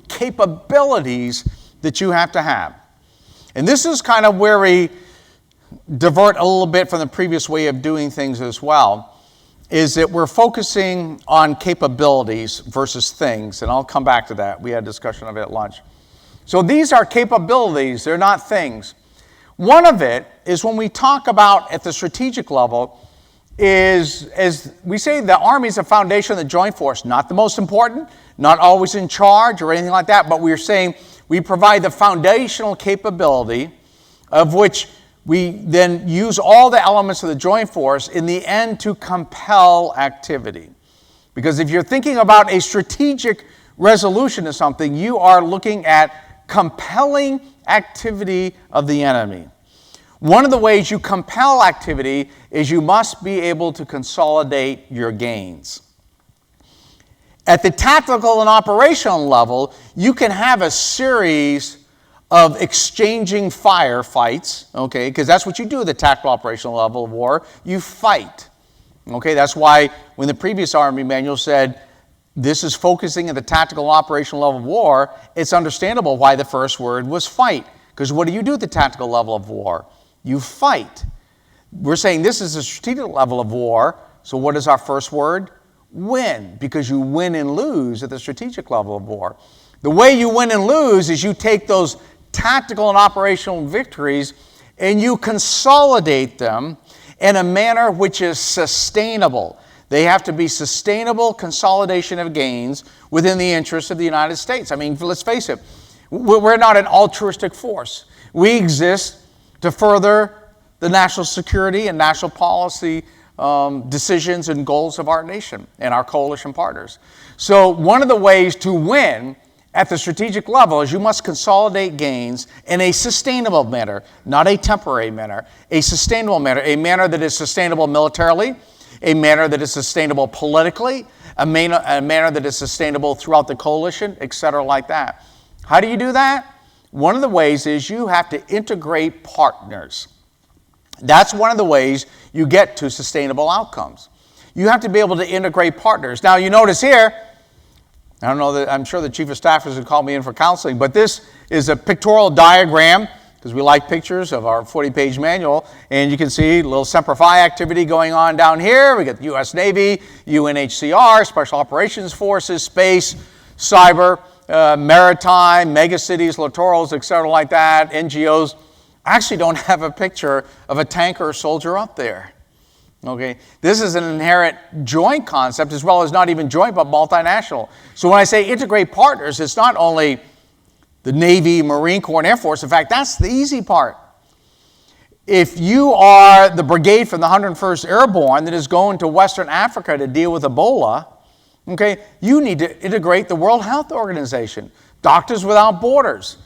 capabilities that you have to have. And this is kind of where we divert a little bit from the previous way of doing things as well, is that we're focusing on capabilities versus things, and I'll come back to that. We had a discussion of it at lunch. So these are capabilities, they're not things. One of it is when we talk about at the strategic level is, as we say, the Army is the foundation of the joint force, not the most important, not always in charge or anything like that, but we're saying we provide the foundational capability of which we then use all the elements of the joint force in the end to compel activity. Because if you're thinking about a strategic resolution to something, you are looking at compelling activity of the enemy. One of the ways you compel activity is you must be able to consolidate your gains. At the tactical and operational level, you can have a series of exchanging firefights, okay, because that's what you do at the tactical operational level of war. You fight, okay? That's why when the previous Army manual said this is focusing at the tactical and operational level of war, it's understandable why the first word was fight, because what do you do at the tactical level of war? You fight. We're saying this is a strategic level of war, so what is our first word? Win, because you win and lose at the strategic level of war. The way you win and lose is you take those tactical and operational victories and you consolidate them in a manner which is sustainable. They have to be sustainable consolidation of gains within the interests of the United States. I mean, let's face it, we're not an altruistic force. We exist to further the national security and national policy decisions and goals of our nation and our coalition partners. So one of the ways to win at the strategic level is you must consolidate gains in a sustainable manner, not a temporary manner, a sustainable manner, a manner that is sustainable militarily, a manner that is sustainable politically, a manner that is sustainable throughout the coalition, etc., like that. How do you do that? One of the ways is you have to integrate partners. That's one of the ways you get to sustainable outcomes. You have to be able to integrate partners. Now, you notice here, I don't know that I'm sure the chief of staffers would call me in for counseling, but this is a pictorial diagram, because we like pictures of our 40-page manual, and you can see a little Semper Fi activity going on down here. We got the U.S. Navy, UNHCR, Special Operations Forces, Space, Cyber, Maritime, megacities, littorals, etc., like that, NGOs. I actually don't have a picture of a tanker or soldier up there. Okay, this is an inherent joint concept as well as not even joint but multinational. So when I say integrate partners, it's not only the Navy, Marine Corps, and Air Force. In fact, that's the easy part. If you are the brigade from the 101st Airborne that is going to Western Africa to deal with Ebola, okay, you need to integrate the World Health Organization, Doctors Without Borders,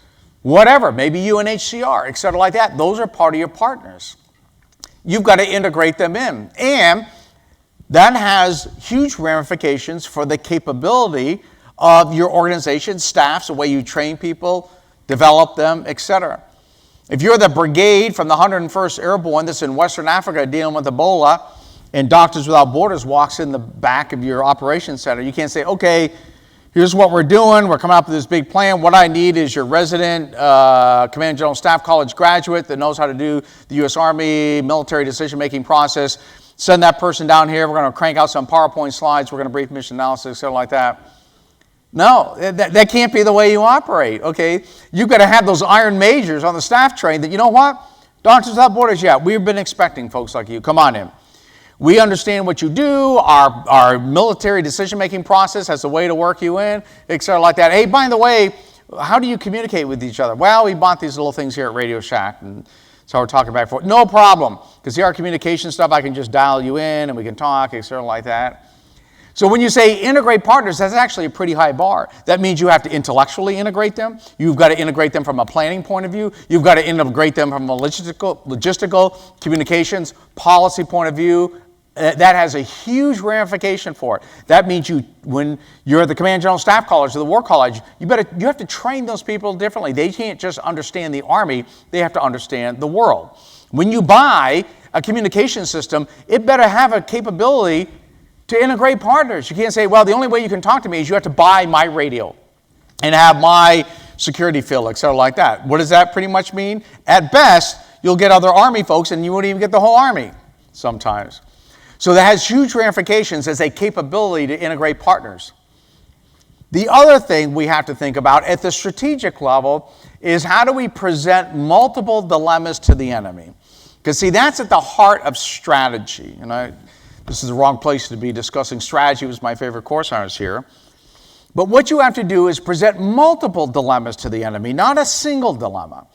whatever, maybe UNHCR, etc., like that. Those are part of your partners. You've got to integrate them in. And that has huge ramifications for the capability of your organization, staffs, the way you train people, develop them, etc. If you're the brigade from the 101st Airborne that's in Western Africa dealing with Ebola, and Doctors Without Borders walks in the back of your operations center, you can't say, okay, here's what we're doing. We're coming up with this big plan. What I need is your resident Command General Staff College graduate that knows how to do the U.S. Army military decision-making process. Send that person down here. We're going to crank out some PowerPoint slides. We're going to brief mission analysis, something like that. No, that can't be the way you operate, okay? You've got to have those iron majors on the staff train that, you know what? Doctors Without Borders, yeah, we've been expecting folks like you. Come on in. We understand what you do. Our military decision-making process has a way to work you in, et cetera, like that. Hey, by the way, how do you communicate with each other? Well, we bought these little things here at Radio Shack, and so we're talking back and forth. No problem, because here our communication stuff, I can just dial you in, and we can talk, et cetera, like that. So when you say integrate partners, that's actually a pretty high bar. That means you have to intellectually integrate them. You've got to integrate them from a planning point of view. You've got to integrate them from a logistical communications, policy point of view. That has a huge ramification for it. That means when you're at the Command General Staff College or the War College, you have to train those people differently. They can't just understand the Army, they have to understand the world. When you buy a communication system, it better have a capability to integrate partners. You can't say, well, the only way you can talk to me is you have to buy my radio and have my security fill, et cetera, like that. What does that pretty much mean? At best, you'll get other Army folks and you won't even get the whole Army sometimes. So that has huge ramifications as a capability to integrate partners. The other thing we have to think about at the strategic level is how do we present multiple dilemmas to the enemy? Because see, that's at the heart of strategy. And this is the wrong place to be discussing strategy. It was my favorite course I was here. But what you have to do is present multiple dilemmas to the enemy, not a single dilemma.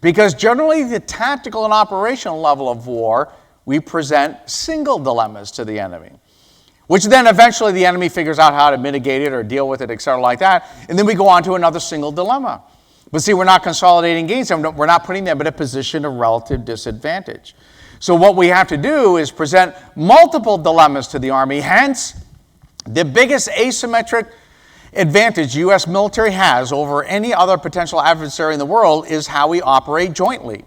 Because generally the tactical and operational level of war, we present single dilemmas to the enemy, which then eventually the enemy figures out how to mitigate it or deal with it, et cetera, like that. And then we go on to another single dilemma. But see, we're not consolidating against them. We're not putting them in a position of relative disadvantage. So what we have to do is present multiple dilemmas to the Army. Hence, the biggest asymmetric advantage U.S. military has over any other potential adversary in the world is how we operate jointly.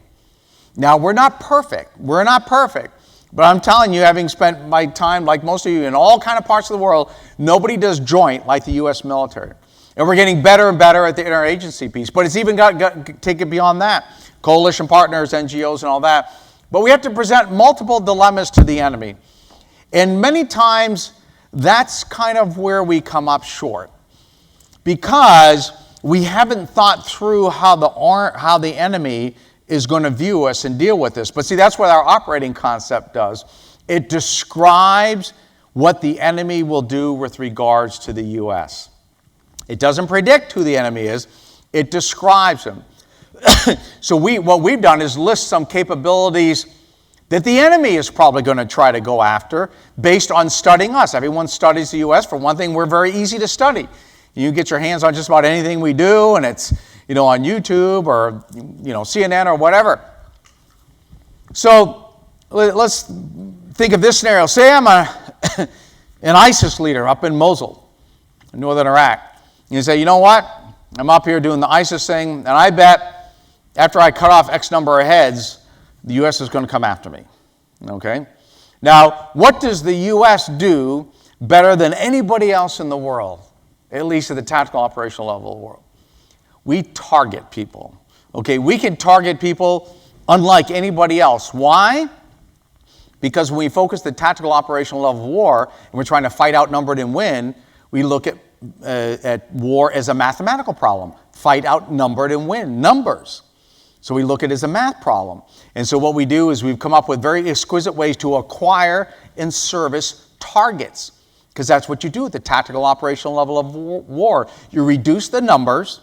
Now, we're not perfect. But I'm telling you, having spent my time, like most of you, in all kind of parts of the world, nobody does joint like the U.S. military. And we're getting better and better at the interagency piece. But it's even got to take it beyond that. Coalition partners, NGOs, and all that. But we have to present multiple dilemmas to the enemy. And many times, that's kind of where we come up short. Because we haven't thought through how the enemy is going to view us and deal with this. But see, that's what our operating concept does. It describes what the enemy will do with regards to the U.S. It doesn't predict who the enemy is. It describes him. So what we've done is list some capabilities that the enemy is probably going to try to go after based on studying us. Everyone studies the U.S. For one thing, we're very easy to study. You get your hands on just about anything we do, and it's on YouTube or CNN or whatever. So let's think of this scenario. Say I'm an ISIS leader up in Mosul, in northern Iraq. And you say, you know what? I'm up here doing the ISIS thing, and I bet after I cut off X number of heads, the U.S. is going to come after me. Okay? Now, what does the U.S. do better than anybody else in the world, at least at the tactical operational level of the world? We target people. Okay, we can target people unlike anybody else. Why? Because when we focus the tactical operational level of war, and we're trying to fight outnumbered and win, we look at war as a mathematical problem. Fight outnumbered and win, numbers. So we look at it as a math problem. And so what we do is we've come up with very exquisite ways to acquire and service targets. Because that's what you do at the tactical operational level of war. You reduce the numbers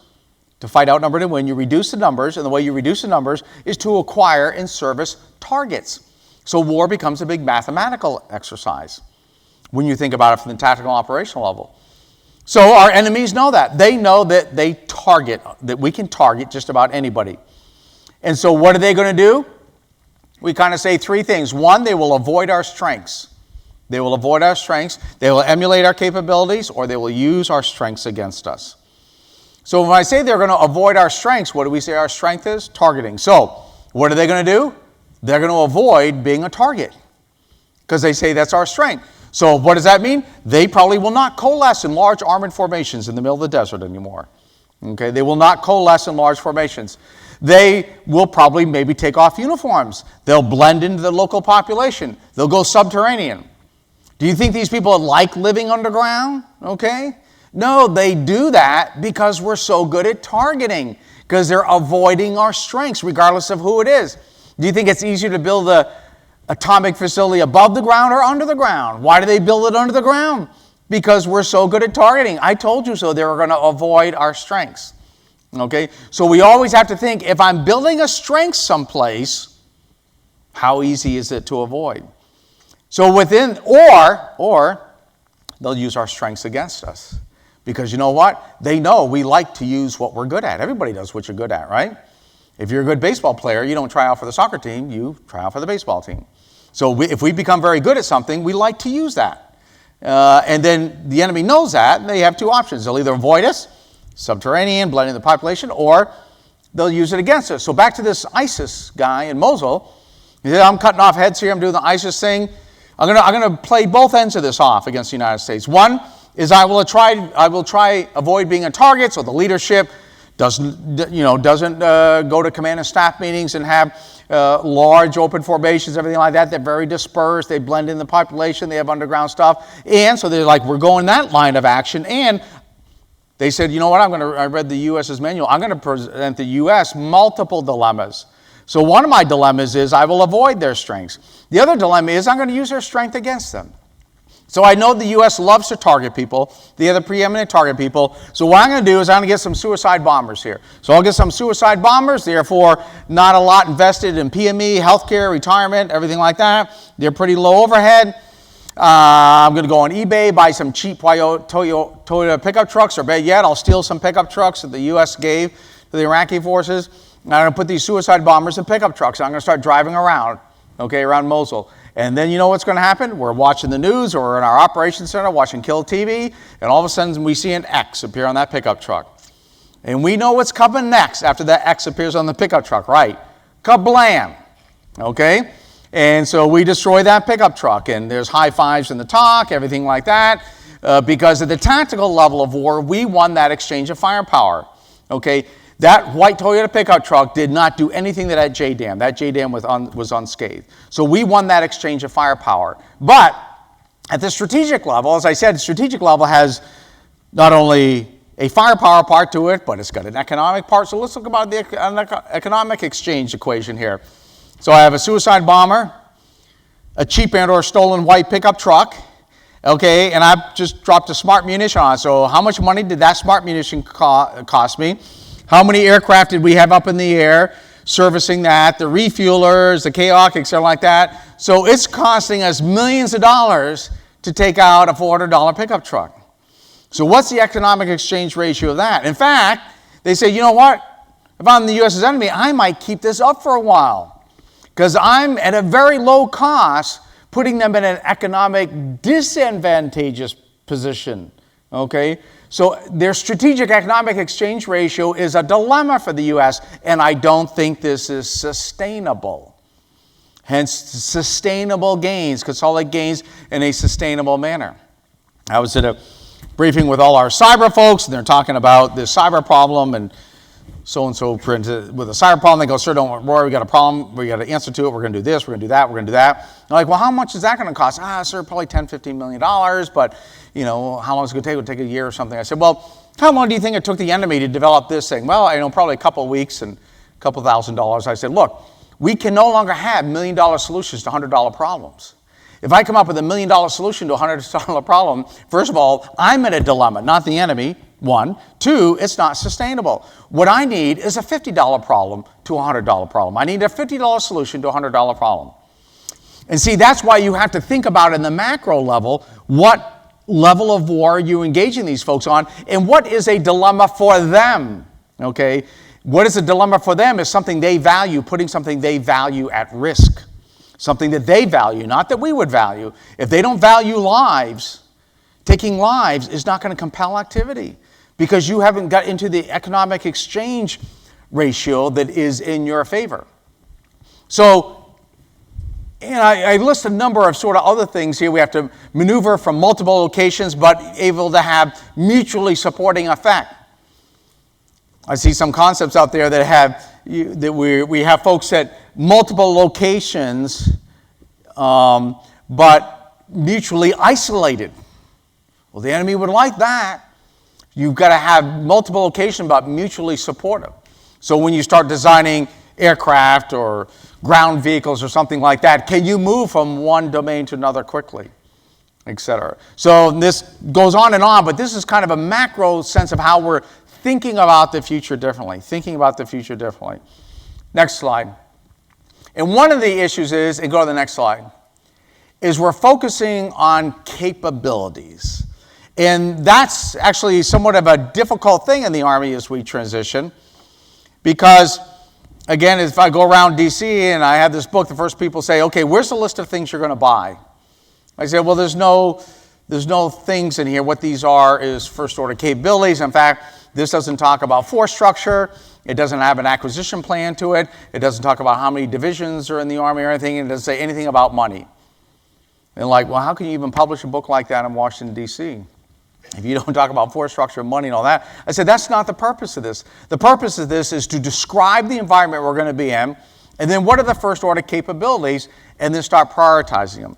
to fight outnumbered and win. You reduce the numbers, and the way you reduce the numbers is to acquire and service targets. So war becomes a big mathematical exercise when you think about it from the tactical operational level. So our enemies know that. They know that that we can target just about anybody. And so what are they going to do? We kind of say three things. One, they will avoid our strengths. They will avoid our strengths. They will emulate our capabilities, or they will use our strengths against us. So when I say they're going to avoid our strengths, what do we say our strength is? Targeting. So what are they going to do? They're going to avoid being a target because they say that's our strength. So what does that mean? They probably will not coalesce in large armored formations in the middle of the desert anymore. Okay, they will not coalesce in large formations. They will probably maybe take off uniforms. They'll blend into the local population. They'll go subterranean. Do you think these people like living underground? Okay. No, they do that because we're so good at targeting, because they're avoiding our strengths regardless of who it is. Do you think it's easier to build an atomic facility above the ground or under the ground? Why do they build it under the ground? Because we're so good at targeting. I told you so. They're going to avoid our strengths. Okay? So we always have to think, if I'm building a strength someplace, how easy is it to avoid? So within, or they'll use our strengths against us. Because you know what? They know we like to use what we're good at. Everybody knows what you're good at, right? If you're a good baseball player, you don't try out for the soccer team, you try out for the baseball team. So if we become very good at something, we like to use that. And then the enemy knows that, and they have two options. They'll either avoid us, subterranean, blending the population, or they'll use it against us. So back to this ISIS guy in Mosul. He said, I'm cutting off heads here, I'm doing the ISIS thing. I'm going to play both ends of this off against the United States. One is I will try avoid being a target, so the leadership doesn't go to command and staff meetings and have large open formations, everything like that. They're very dispersed. They blend in the population. They have underground stuff. And so they're like, we're going that line of action. And they said, you know what, I read the U.S.'s manual. I'm going to present the U.S. multiple dilemmas. So one of my dilemmas is I will avoid their strengths. The other dilemma is I'm going to use their strength against them. So I know the U.S. loves to target people. They are the preeminent target people. So what I'm going to do is I'm going to get some suicide bombers here. So I'll get some suicide bombers, therefore not a lot invested in PME, healthcare, retirement, everything like that. They're pretty low overhead. I'm going to go on eBay, buy some cheap Toyota pickup trucks, or better yet, I'll steal some pickup trucks that the U.S. gave to the Iraqi forces. And I'm going to put these suicide bombers in pickup trucks. I'm going to start driving around, around Mosul. And then you know what's going to happen? We're watching the news, or in our operations center watching Kill TV, and all of a sudden we see an X appear on that pickup truck. And we know what's coming next after that X appears on the pickup truck, right? Kablam! Okay? And so we destroy that pickup truck, and there's high fives in the talk, everything like that, because at the tactical level of war, we won that exchange of firepower. Okay? That white Toyota pickup truck did not do anything to that JDAM. That JDAM was unscathed. So we won that exchange of firepower. But at the strategic level, as I said, the strategic level has not only a firepower part to it, but it's got an economic part. So let's look about the economic exchange equation here. So I have a suicide bomber, a cheap and or stolen white pickup truck, okay, and I've just dropped a smart munition on it. So how much money did that smart munition cost me? How many aircraft did we have up in the air servicing that, the refuelers, the KOC, etc. like that? So it's costing us millions of dollars to take out a $400 pickup truck. So what's the economic exchange ratio of that? In fact, they say, you know what? If I'm the U.S.'s enemy, I might keep this up for a while because I'm at a very low cost putting them in an economic disadvantageous position, okay? So their strategic economic exchange ratio is a dilemma for the U.S., and I don't think this is sustainable. Hence, sustainable gains, consolidate gains in a sustainable manner. I was at a briefing with all our cyber folks, and they're talking about this cyber problem, and so-and-so printed with a cyber problem. They go, sir, don't worry, we got a problem. We got to answer to it. We're going to do this. We're going to do that. We're going to do that. I'm like, well, how much is that going to cost? Sir, probably $10, $15 million, but, how long is it going to take? It would take a year or something. I said, well, how long do you think it took the enemy to develop this thing? Well, probably a couple of weeks and a couple $1,000. I said, look, we can no longer have $1 million solutions to $100 problems. If I come up with $1 million solution to a $100 problem, first of all, I'm in a dilemma, not the enemy, one. Two, it's not sustainable. What I need is a $50 problem to a $100 problem. I need a $50 solution to a $100 problem. And see, that's why you have to think about in the macro level, what level of war are you engaging these folks on, and what is a dilemma for them, okay? What is a dilemma for them is something they value, putting something they value at risk. something that they value, not that we would value. If they don't value lives, taking lives is not going to compel activity because you haven't got into the economic exchange ratio that is in your favor. So, I list a number of sort of other things here. We have to maneuver from multiple locations, but able to have mutually supporting effect. I see some concepts out there that we have folks at multiple locations, but mutually isolated. Well, the enemy would like that. You've got to have multiple locations, but mutually supportive. So when you start designing aircraft or ground vehicles or something like that, can you move from one domain to another quickly, etc.? So this goes on, but this is kind of a macro sense of how we're thinking about the future differently, Next slide. And one of the issues is, and go to the next slide, is we're focusing on capabilities. And that's actually somewhat of a difficult thing in the Army as we transition, because again, if I go around DC and I have this book, the first people say, okay, where's the list of things you're going to buy? I say, well, there's no things in here. What these are is first order capabilities. In fact, this doesn't talk about force structure. It doesn't have an acquisition plan to it. It doesn't talk about how many divisions are in the Army or anything. It doesn't say anything about money. And like, well, how can you even publish a book like that in Washington, D.C.? If you don't talk about force structure, money, and all that. I said, that's not the purpose of this. The purpose of this is to describe the environment we're going to be in, and then what are the first order capabilities, and then start prioritizing them.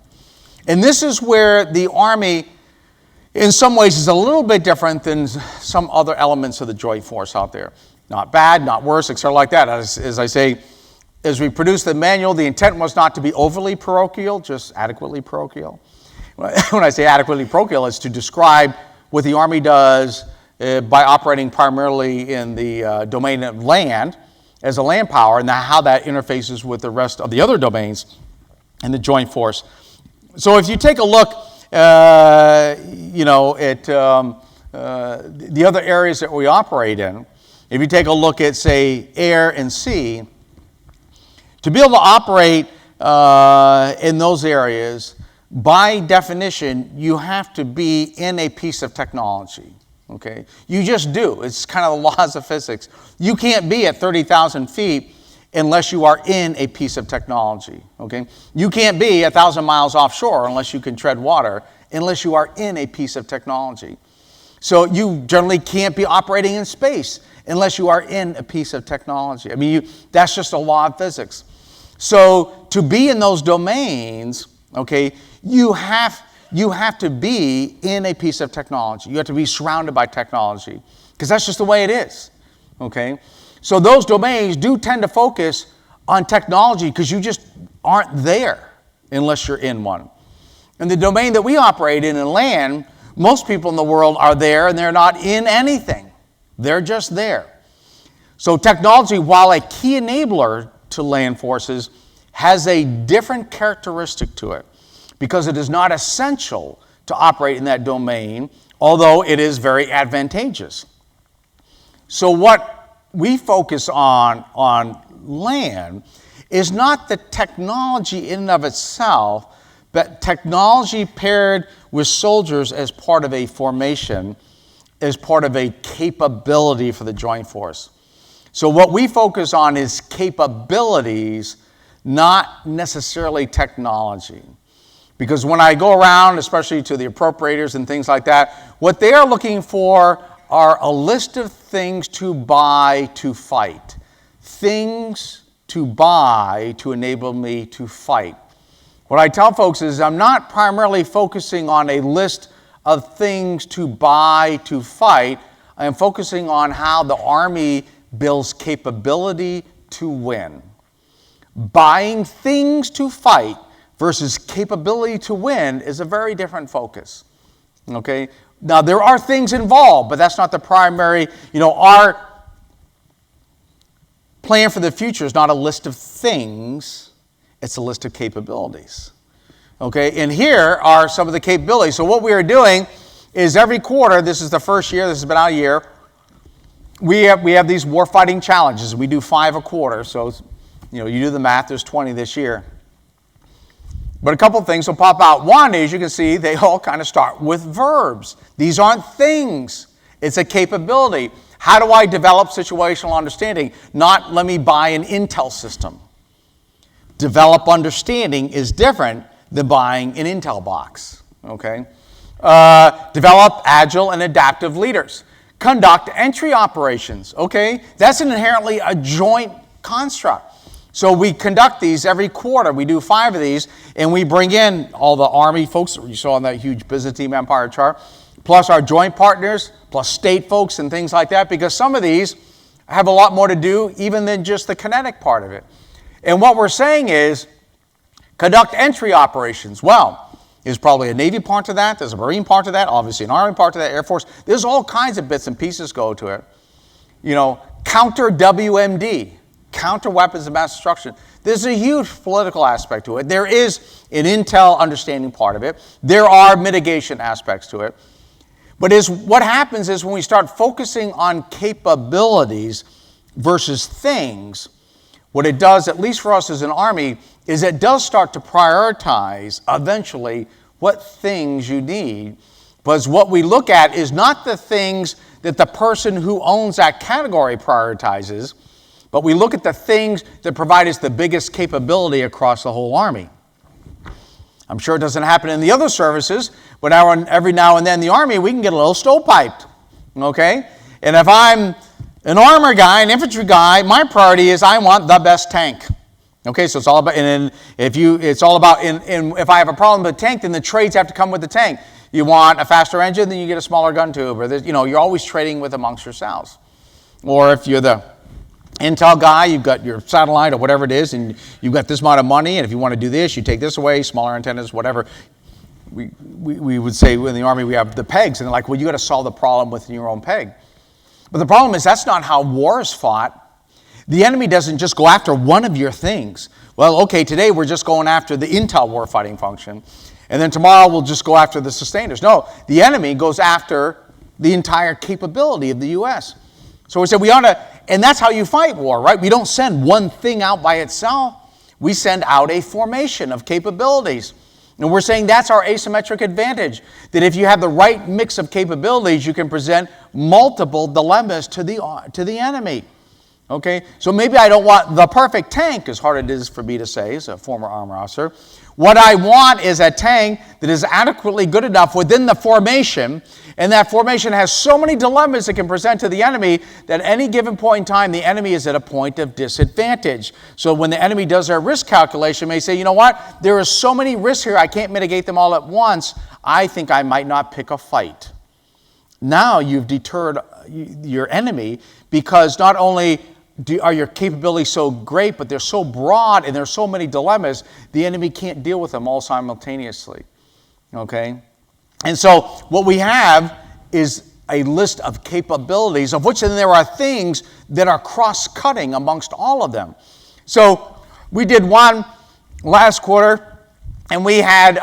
And this is where the Army, in some ways, is a little bit different than some other elements of the joint force out there. Not bad, not worse, etc. like that. As I say, as we produced the manual, the intent was not to be overly parochial, just adequately parochial. When I say adequately parochial, it's to describe what the Army does by operating primarily in the domain of land as a land power, and how that interfaces with the rest of the other domains in the joint force. So if you take a look, at the other areas that we operate in, if you take a look at, say, air and sea, to be able to operate in those areas, by definition, you have to be in a piece of technology, okay? You just do. It's kind of the laws of physics. You can't be at 30,000 feet unless you are in a piece of technology, okay? You can't be 1,000 miles offshore unless you can tread water, unless you are in a piece of technology. So you generally can't be operating in space unless you are in a piece of technology. I mean, that's just a law of physics. So to be in those domains, okay, you have to be in a piece of technology. You have to be surrounded by technology, because that's just the way it is, okay? So those domains do tend to focus on technology because you just aren't there unless you're in one. And the domain that we operate in land, most people in the world are there and they're not in anything. They're just there. So technology, while a key enabler to land forces, has a different characteristic to it, because it is not essential to operate in that domain, although it is very advantageous. So what we focus on land is not the technology in and of itself, but technology paired with soldiers as part of a formation, as part of a capability for the joint force. So what we focus on is capabilities, not necessarily technology. Because when I go around, especially to the appropriators and things like that, what they are looking for are a list of things to buy to fight. Things to buy to enable me to fight. What I tell folks is I'm not primarily focusing on a list of things to buy to fight. I am focusing on how the Army builds capability to win. Buying things to fight versus capability to win is a very different focus, okay? Now, there are things involved, but that's not the primary. Our plan for the future is not a list of things, it's a list of capabilities, okay? And here are some of the capabilities. So what we are doing is every quarter, this is the first year, this has been our year, we have these warfighting challenges. We do 5 a quarter, so you do the math, there's 20 this year. But a couple things will pop out. One is, you can see, they all kind of start with verbs. These aren't things. It's a capability. How do I develop situational understanding? Not let me buy an Intel system. Develop understanding is different than buying an Intel box. Okay? Develop agile and adaptive leaders. Conduct entry operations. Okay? That's inherently a joint construct. So we conduct these every quarter. We do 5 of these, and we bring in all the Army folks that you saw on that huge business team empire chart, plus our joint partners, plus state folks and things like that, because some of these have a lot more to do even than just the kinetic part of it. And what we're saying is, conduct entry operations. Well, there's probably a Navy part to that, there's a Marine part to that, obviously an Army part to that, Air Force. There's all kinds of bits and pieces go to it. Counter WMD. Counter weapons of mass destruction. There's a huge political aspect to it. There is an intel understanding part of it. There are mitigation aspects to it. But what happens is when we start focusing on capabilities versus things, what it does, at least for us as an Army, is it does start to prioritize eventually what things you need. Because what we look at is not the things that the person who owns that category prioritizes, but we look at the things that provide us the biggest capability across the whole Army. I'm sure it doesn't happen in the other services, but every now and then in the Army, we can get a little stovepiped, okay? And if I'm an armor guy, an infantry guy, my priority is I want the best tank. Okay, so it's all about, and if I have a problem with the tank, then the trades have to come with the tank. You want a faster engine, then you get a smaller gun tube, or you're always trading with amongst yourselves. Or if you're the Intel guy, you've got your satellite or whatever it is, and you've got this amount of money, and if you want to do this, you take this away, smaller antennas, whatever. We would say in the Army we have the pegs, and they're like, well, you got to solve the problem within your own peg. But the problem is that's not how war is fought. The enemy doesn't just go after one of your things. Well, okay, today we're just going after the Intel warfighting function, and then tomorrow we'll just go after the sustainers. No, the enemy goes after the entire capability of the U.S. So we said we ought to, and that's how you fight war, right? We don't send one thing out by itself. We send out a formation of capabilities. And we're saying that's our asymmetric advantage, that if you have the right mix of capabilities, you can present multiple dilemmas to the enemy. Okay? So maybe I don't want the perfect tank, as hard it is for me to say as a former armor officer. What I want is a tank that is adequately good enough within the formation, and that formation has so many dilemmas it can present to the enemy that at any given point in time, the enemy is at a point of disadvantage. So when the enemy does their risk calculation, they say, you know what, there are so many risks here, I can't mitigate them all at once. I think I might not pick a fight. Now you've deterred your enemy, because not only are your capabilities so great, but they're so broad and there's so many dilemmas, the enemy can't deal with them all simultaneously. Okay? And so what we have is a list of capabilities, of which then there are things that are cross-cutting amongst all of them. So we did one last quarter, and we had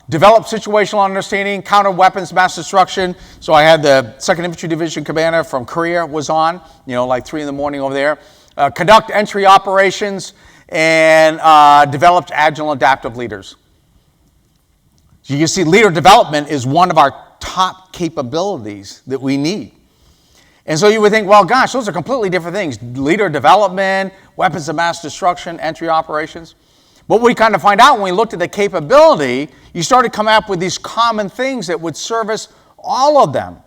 developed situational understanding, counter weapons, mass destruction. So I had the 2nd Infantry Division commander from Korea was on, like 3 in the morning over there. Conduct entry operations, and developed agile and adaptive leaders. So you can see leader development is one of our top capabilities that we need. And so you would think, well, gosh, those are completely different things. Leader development, weapons of mass destruction, entry operations. But we kind of find out when we looked at the capability, you started coming up with these common things that would service all of them.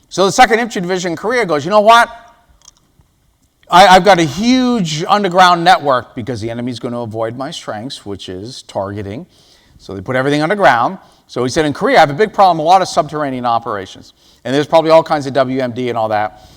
So the 2nd Infantry Division in Korea goes, you know what? I've got a huge underground network because the enemy's going to avoid my strengths, which is targeting. So they put everything underground. So he said, in Korea, I have a big problem, a lot of subterranean operations. And there's probably all kinds of WMD and all that.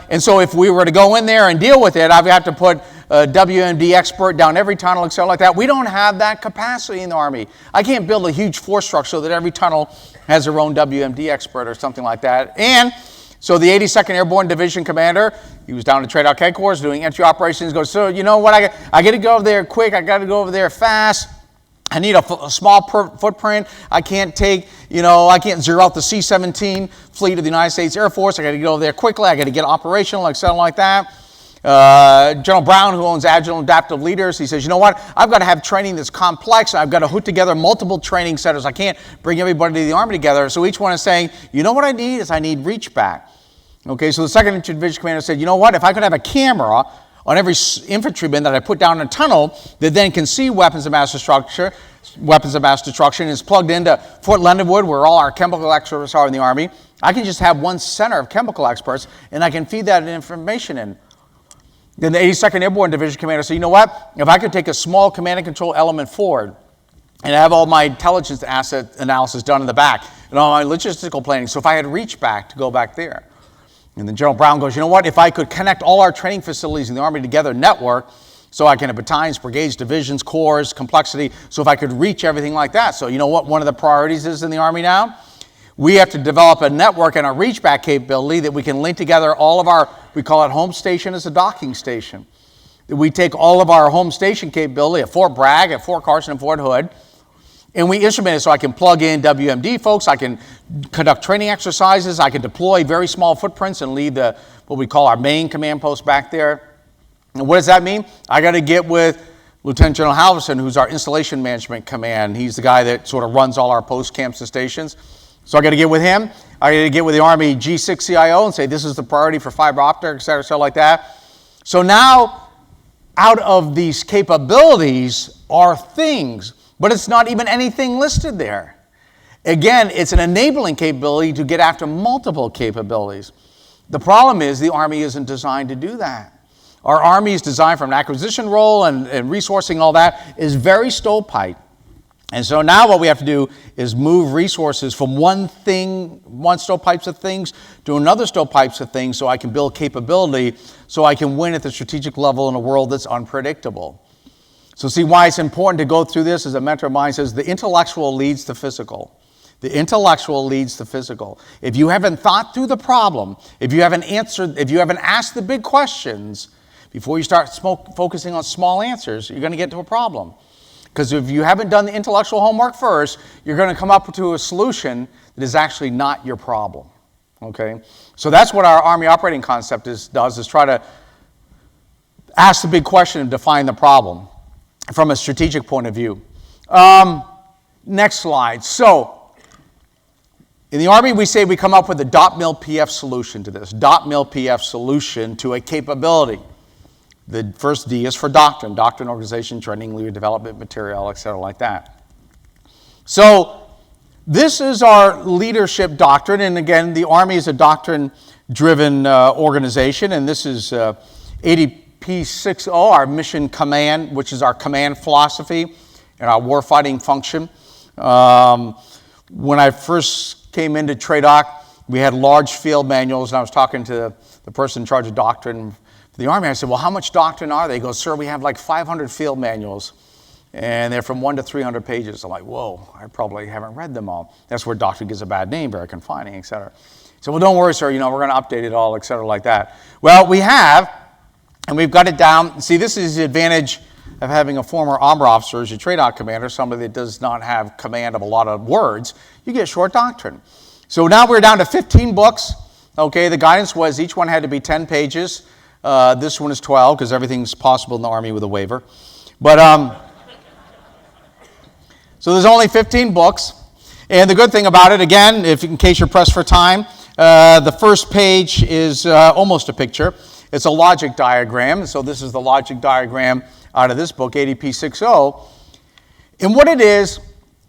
And so if we were to go in there and deal with it, I'd have to put a WMD expert down every tunnel, etc. like that. We don't have that capacity in the Army. I can't build a huge force structure so that every tunnel has their own WMD expert or something like that. And so the 82nd Airborne Division commander, he was down at Trade Out Headquarters doing entry operations, goes, so you know what, I got to go over there quick, I got to go over there fast. I need a small footprint. I can't I can't zero out the C-17 fleet of the United States Air Force. I got to get over there quickly. I got to get operational, something like that. General Brown, who owns Agile and Adaptive Leaders, he says, you know what, I've got to have training that's complex. I've got to hook together multiple training centers. I can't bring everybody to the Army together. So each one is saying, you know what I need is I need reach back. Okay, so the 2nd Division Commander said, you know what, if I could have a camera on every infantryman that I put down in a tunnel that then can see weapons of mass destruction, is plugged into Fort Leonard Wood, where all our chemical experts are in the Army, I can just have one center of chemical experts, and I can feed that information in. Then the 82nd Airborne Division Commander said, you know what, if I could take a small command and control element forward and have all my intelligence asset analysis done in the back and all my logistical planning, so if I had reach back to go back there. And then General Brown goes, you know what, if I could connect all our training facilities in the Army together, network, so I can have battalions, brigades, divisions, corps, complexity, so if I could reach everything like that. So you know what one of the priorities is in the Army now? We have to develop a network and a reach back capability that we can link together all of our, we call it home station as a docking station. We take all of our home station capability at Fort Bragg, at Fort Carson, and Fort Hood, and we instrument it so I can plug in WMD folks, I can conduct training exercises, I can deploy very small footprints and leave the, what we call our main command post back there. And what does that mean? I got to get with Lieutenant General Halverson, who's our installation management command. He's the guy that sort of runs all our post camps and stations. So I got to get with him. I got to get with the Army G6 CIO and say this is the priority for fiber optic, et cetera, stuff like that. So now, out of these capabilities are things, but it's not even anything listed there. Again, it's an enabling capability to get after multiple capabilities. The problem is the Army isn't designed to do that. Our Army is designed from an acquisition role and resourcing, all that is very stovepipe. And so now what we have to do is move resources from one stovepipes of things to another stovepipes of things so I can build capability so I can win at the strategic level in a world that's unpredictable. So see why it's important to go through this, as a mentor of mine says, the intellectual leads the physical. The intellectual leads the physical. If you haven't thought through the problem, if you haven't asked the big questions, before you start focusing on small answers, you're going to get to a problem. Because if you haven't done the intellectual homework first, you're going to come up to a solution that is actually not your problem. Okay? So that's what our Army operating concept does, is try to ask the big question and define the problem from a strategic point of view. Next slide. So, in the Army, we say we come up with a .mil PF solution to this. .mil PF solution to a capability. The first D is for doctrine, organization, training, leader development, material, et cetera, like that. So this is our leadership doctrine, and again, the Army is a doctrine-driven organization, and this is ADP 6.0, our mission command, which is our command philosophy and our warfighting function. When I first came into TRADOC, we had large field manuals, and I was talking to the person in charge of doctrine for the Army. I said, well, how much doctrine are they? He goes, sir, we have like 500 field manuals, and they're from 1 to 300 pages. I'm like, whoa, I probably haven't read them all. That's where doctrine gets a bad name, very confining, et cetera. So, well, don't worry, sir, we're going to update it all, et cetera, like that. Well, we have, and we've got it down. See, this is the advantage of having a former armor officer as your TRADOC commander, somebody that does not have command of a lot of words. You get short doctrine. So now we're down to 15 books. Okay, the guidance was each one had to be 10 pages. This one is 12 because everything's possible in the Army with a waiver. But so there's only 15 books. And the good thing about it, again, in case you're pressed for time, the first page is almost a picture. It's a logic diagram. So this is the logic diagram out of this book, ADP 6.0. And what it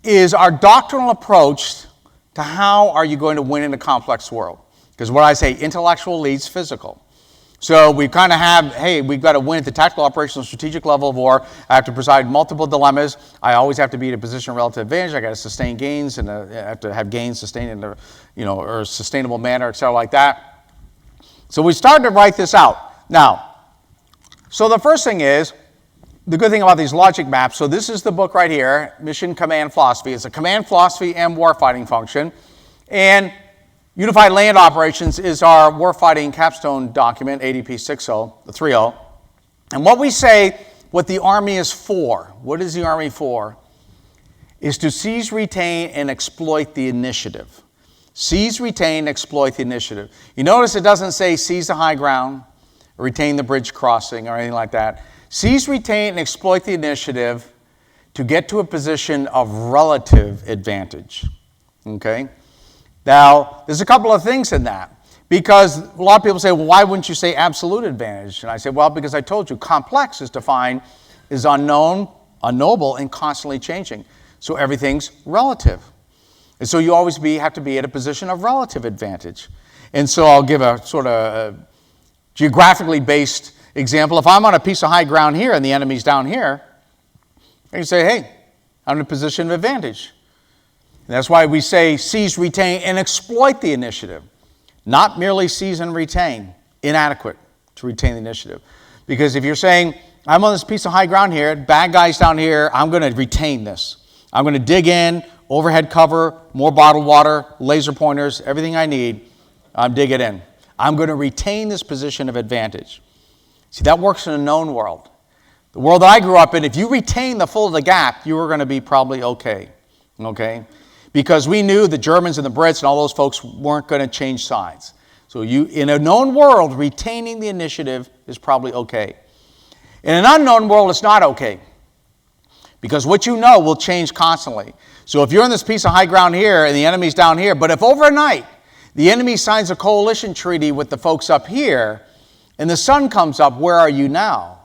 is our doctrinal approach to how are you going to win in a complex world. Because what I say, intellectual leads physical. So we kind of have, hey, we've got to win at the tactical, operational, strategic level of war. I have to preside multiple dilemmas. I always have to be in a position of relative advantage. I got to sustain gains, and I have to have gains sustained in a, or a sustainable manner, et cetera, like that. So we started to write this out. Now, so the first thing is, the good thing about these logic maps, so this is the book right here, Mission Command Philosophy. It's a command philosophy and warfighting function. And Unified Land Operations is our warfighting capstone document, ADP 6.0, the 3.0. And what we say, what the Army is for, what is the Army for, is to seize, retain, and exploit the initiative. Seize, retain, exploit the initiative. You notice it doesn't say seize the high ground, retain the bridge crossing, or anything like that. Seize, retain, and exploit the initiative to get to a position of relative advantage. Okay? Now, there's a couple of things in that. Because a lot of people say, well, why wouldn't you say absolute advantage? And I say, well, because I told you, complex is defined as unknown, unknowable, and constantly changing. So everything's relative. And so you always have to be at a position of relative advantage. And so I'll give a sort of geographically based example. If I'm on a piece of high ground here and the enemy's down here, I can say, hey, I'm in a position of advantage. And that's why we say seize, retain, and exploit the initiative. Not merely seize and retain, inadequate to retain the initiative. Because if you're saying, I'm on this piece of high ground here, bad guys down here, I'm going to retain this. I'm going to dig in, overhead cover, more bottled water, laser pointers, everything I need, I'm digging in. I'm going to retain this position of advantage. See, that works in a known world. The world that I grew up in, if you retain the full of the gap, you were going to be probably okay. Okay? Because we knew the Germans and the Brits and all those folks weren't going to change sides. So in a known world, retaining the initiative is probably okay. In an unknown world, it's not okay. Because what you know will change constantly. So if you're in this piece of high ground here and the enemy's down here, but if overnight the enemy signs a coalition treaty with the folks up here and the sun comes up, where are you now?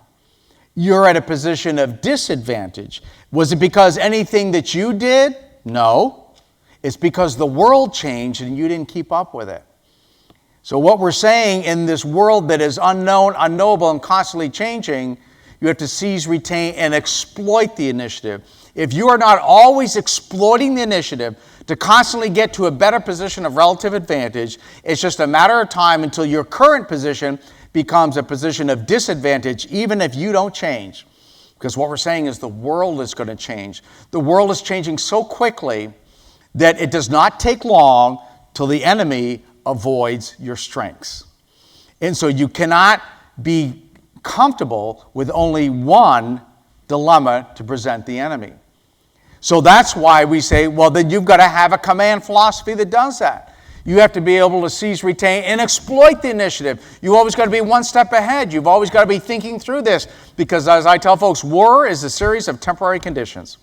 You're at a position of disadvantage. Was it because anything that you did? No. It's because the world changed and you didn't keep up with it. So what we're saying, in this world that is unknown, unknowable, and constantly changing, you have to seize, retain, and exploit the initiative. If you are not always exploiting the initiative to constantly get to a better position of relative advantage, it's just a matter of time until your current position becomes a position of disadvantage, even if you don't change. Because what we're saying is the world is going to change. The world is changing so quickly that it does not take long till the enemy avoids your strengths. And so you cannot be comfortable with only one dilemma to present the enemy. So that's why we say, well, then you've got to have a command philosophy that does that. You have to be able to seize, retain, and exploit the initiative. You've always got to be one step ahead. You've always got to be thinking through this. Because as I tell folks, war is a series of temporary conditions.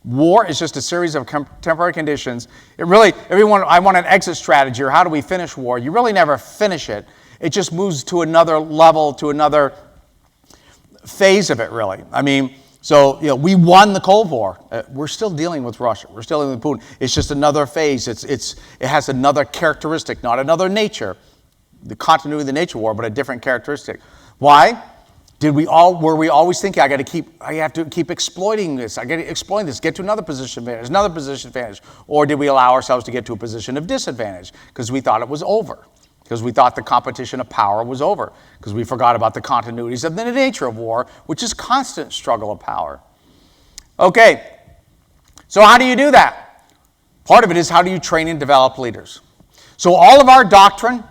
War is just a series of temporary conditions. I want an exit strategy, or how do we finish war? You really never finish it. It just moves to another level, to another phase of it, really. I mean, so, we won the Cold War. We're still dealing with Russia. We're still dealing with Putin. It's just another phase. It has another characteristic, not another nature. The continuity of the nature war, but a different characteristic. Why? Were we always thinking, I have to keep exploiting this. I got to exploit this, get to another position advantage, another position advantage. Or did we allow ourselves to get to a position of disadvantage because we thought it was over? Because we thought the competition of power was over. Because we forgot about the continuities of the nature of war, which is constant struggle of power. Okay, so how do you do that? Part of it is how do you train and develop leaders? So all of our doctrine,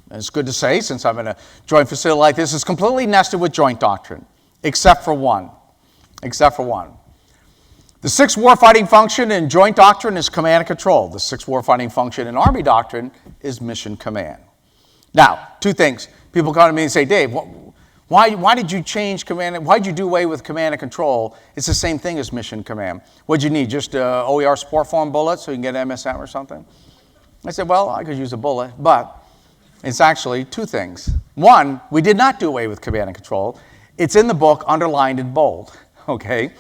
and it's good to say, since I'm in a joint facility like this, is completely nested with joint doctrine, except for one. Except for one. The sixth warfighting function in joint doctrine is command and control. The sixth warfighting function in Army doctrine is mission command. Now, two things. People come to me and say, Dave, why did you change command? Why did you do away with command and control? It's the same thing as mission command. What'd you need? Just an OER support form bullet so you can get MSM or something? I said, well, I could use a bullet, but it's actually two things. One, we did not do away with command and control. It's in the book, underlined in bold, okay?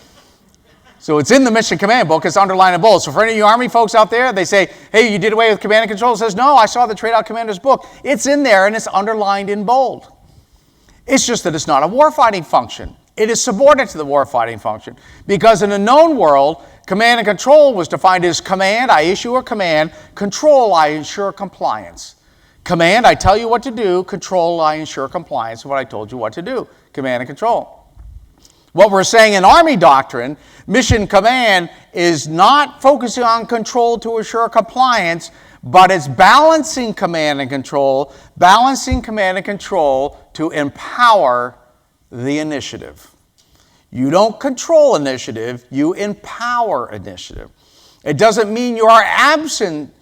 So it's in the mission command book, it's underlined in bold. So for any of you Army folks out there, they say, hey, you did away with command and control. It says, no, I saw the Trade-Out Commander's book. It's in there and it's underlined in bold. It's just that it's not a warfighting function. It is subordinate to the warfighting function. Because in a known world, command and control was defined as command, I issue a command. Control, I ensure compliance. Command, I tell you what to do. Control, I ensure compliance with what I told you what to do. Command and control. What we're saying in Army doctrine, mission command is not focusing on control to assure compliance, but it's balancing command and control to empower the initiative. You don't control initiative, you empower initiative. It doesn't mean you are absent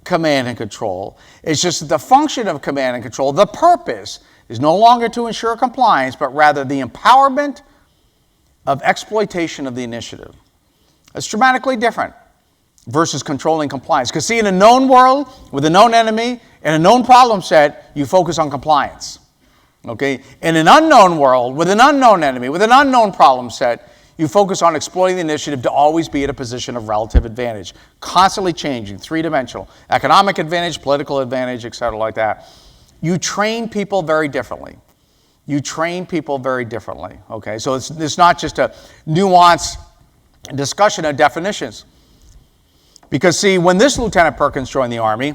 command and control. It's just that the function of command and control, the purpose, is no longer to ensure compliance, but rather the empowerment of exploitation of the initiative. It's dramatically different versus controlling compliance. Because see, in a known world, with a known enemy, and a known problem set, you focus on compliance. Okay? In an unknown world, with an unknown enemy, with an unknown problem set, you focus on exploiting the initiative to always be at a position of relative advantage. Constantly changing, three-dimensional. Economic advantage, political advantage, etc. like that. You train people very differently. You train people very differently. Okay? So it's not just a nuanced discussion of definitions. Because see, when this Lieutenant Perkins joined the Army,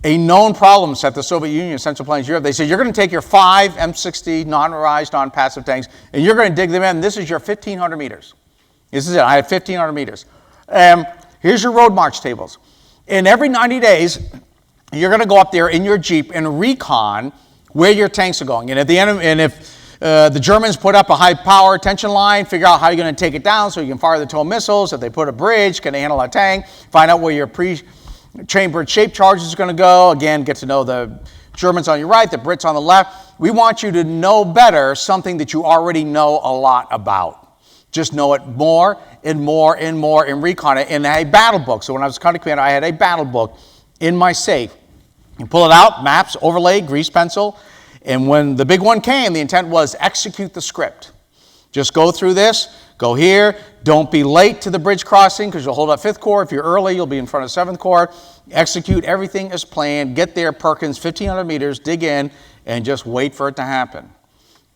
a known problem set, the Soviet Union, Central Plains Europe, they said, you're going to take your 5 M60 non-motorized, non-passive tanks, and you're going to dig them in. This is your 1,500 meters. This is it. I have 1,500 meters. Here's your road march tables. And every 90 days, you're going to go up there in your Jeep and recon where your tanks are going. And if the Germans put up a high-power tension line, figure out how you're going to take it down so you can fire the TOW missiles. If they put a bridge, can they handle a tank? Find out where your chambered shape charges are going to go. Again, get to know the Germans on your right, the Brits on the left. We want you to know better something that you already know a lot about. Just know it more and more and more and recon it in a battle book. So when I was company commander, I had a battle book in my safe. You pull it out, maps, overlay, grease pencil. And when the big one came, the intent was execute the script. Just go through this, go here. Don't be late to the bridge crossing because you'll hold up 5th Corps. If you're early, you'll be in front of 7th Corps. Execute everything as planned. Get there, Perkins, 1,500 meters, dig in, and just wait for it to happen.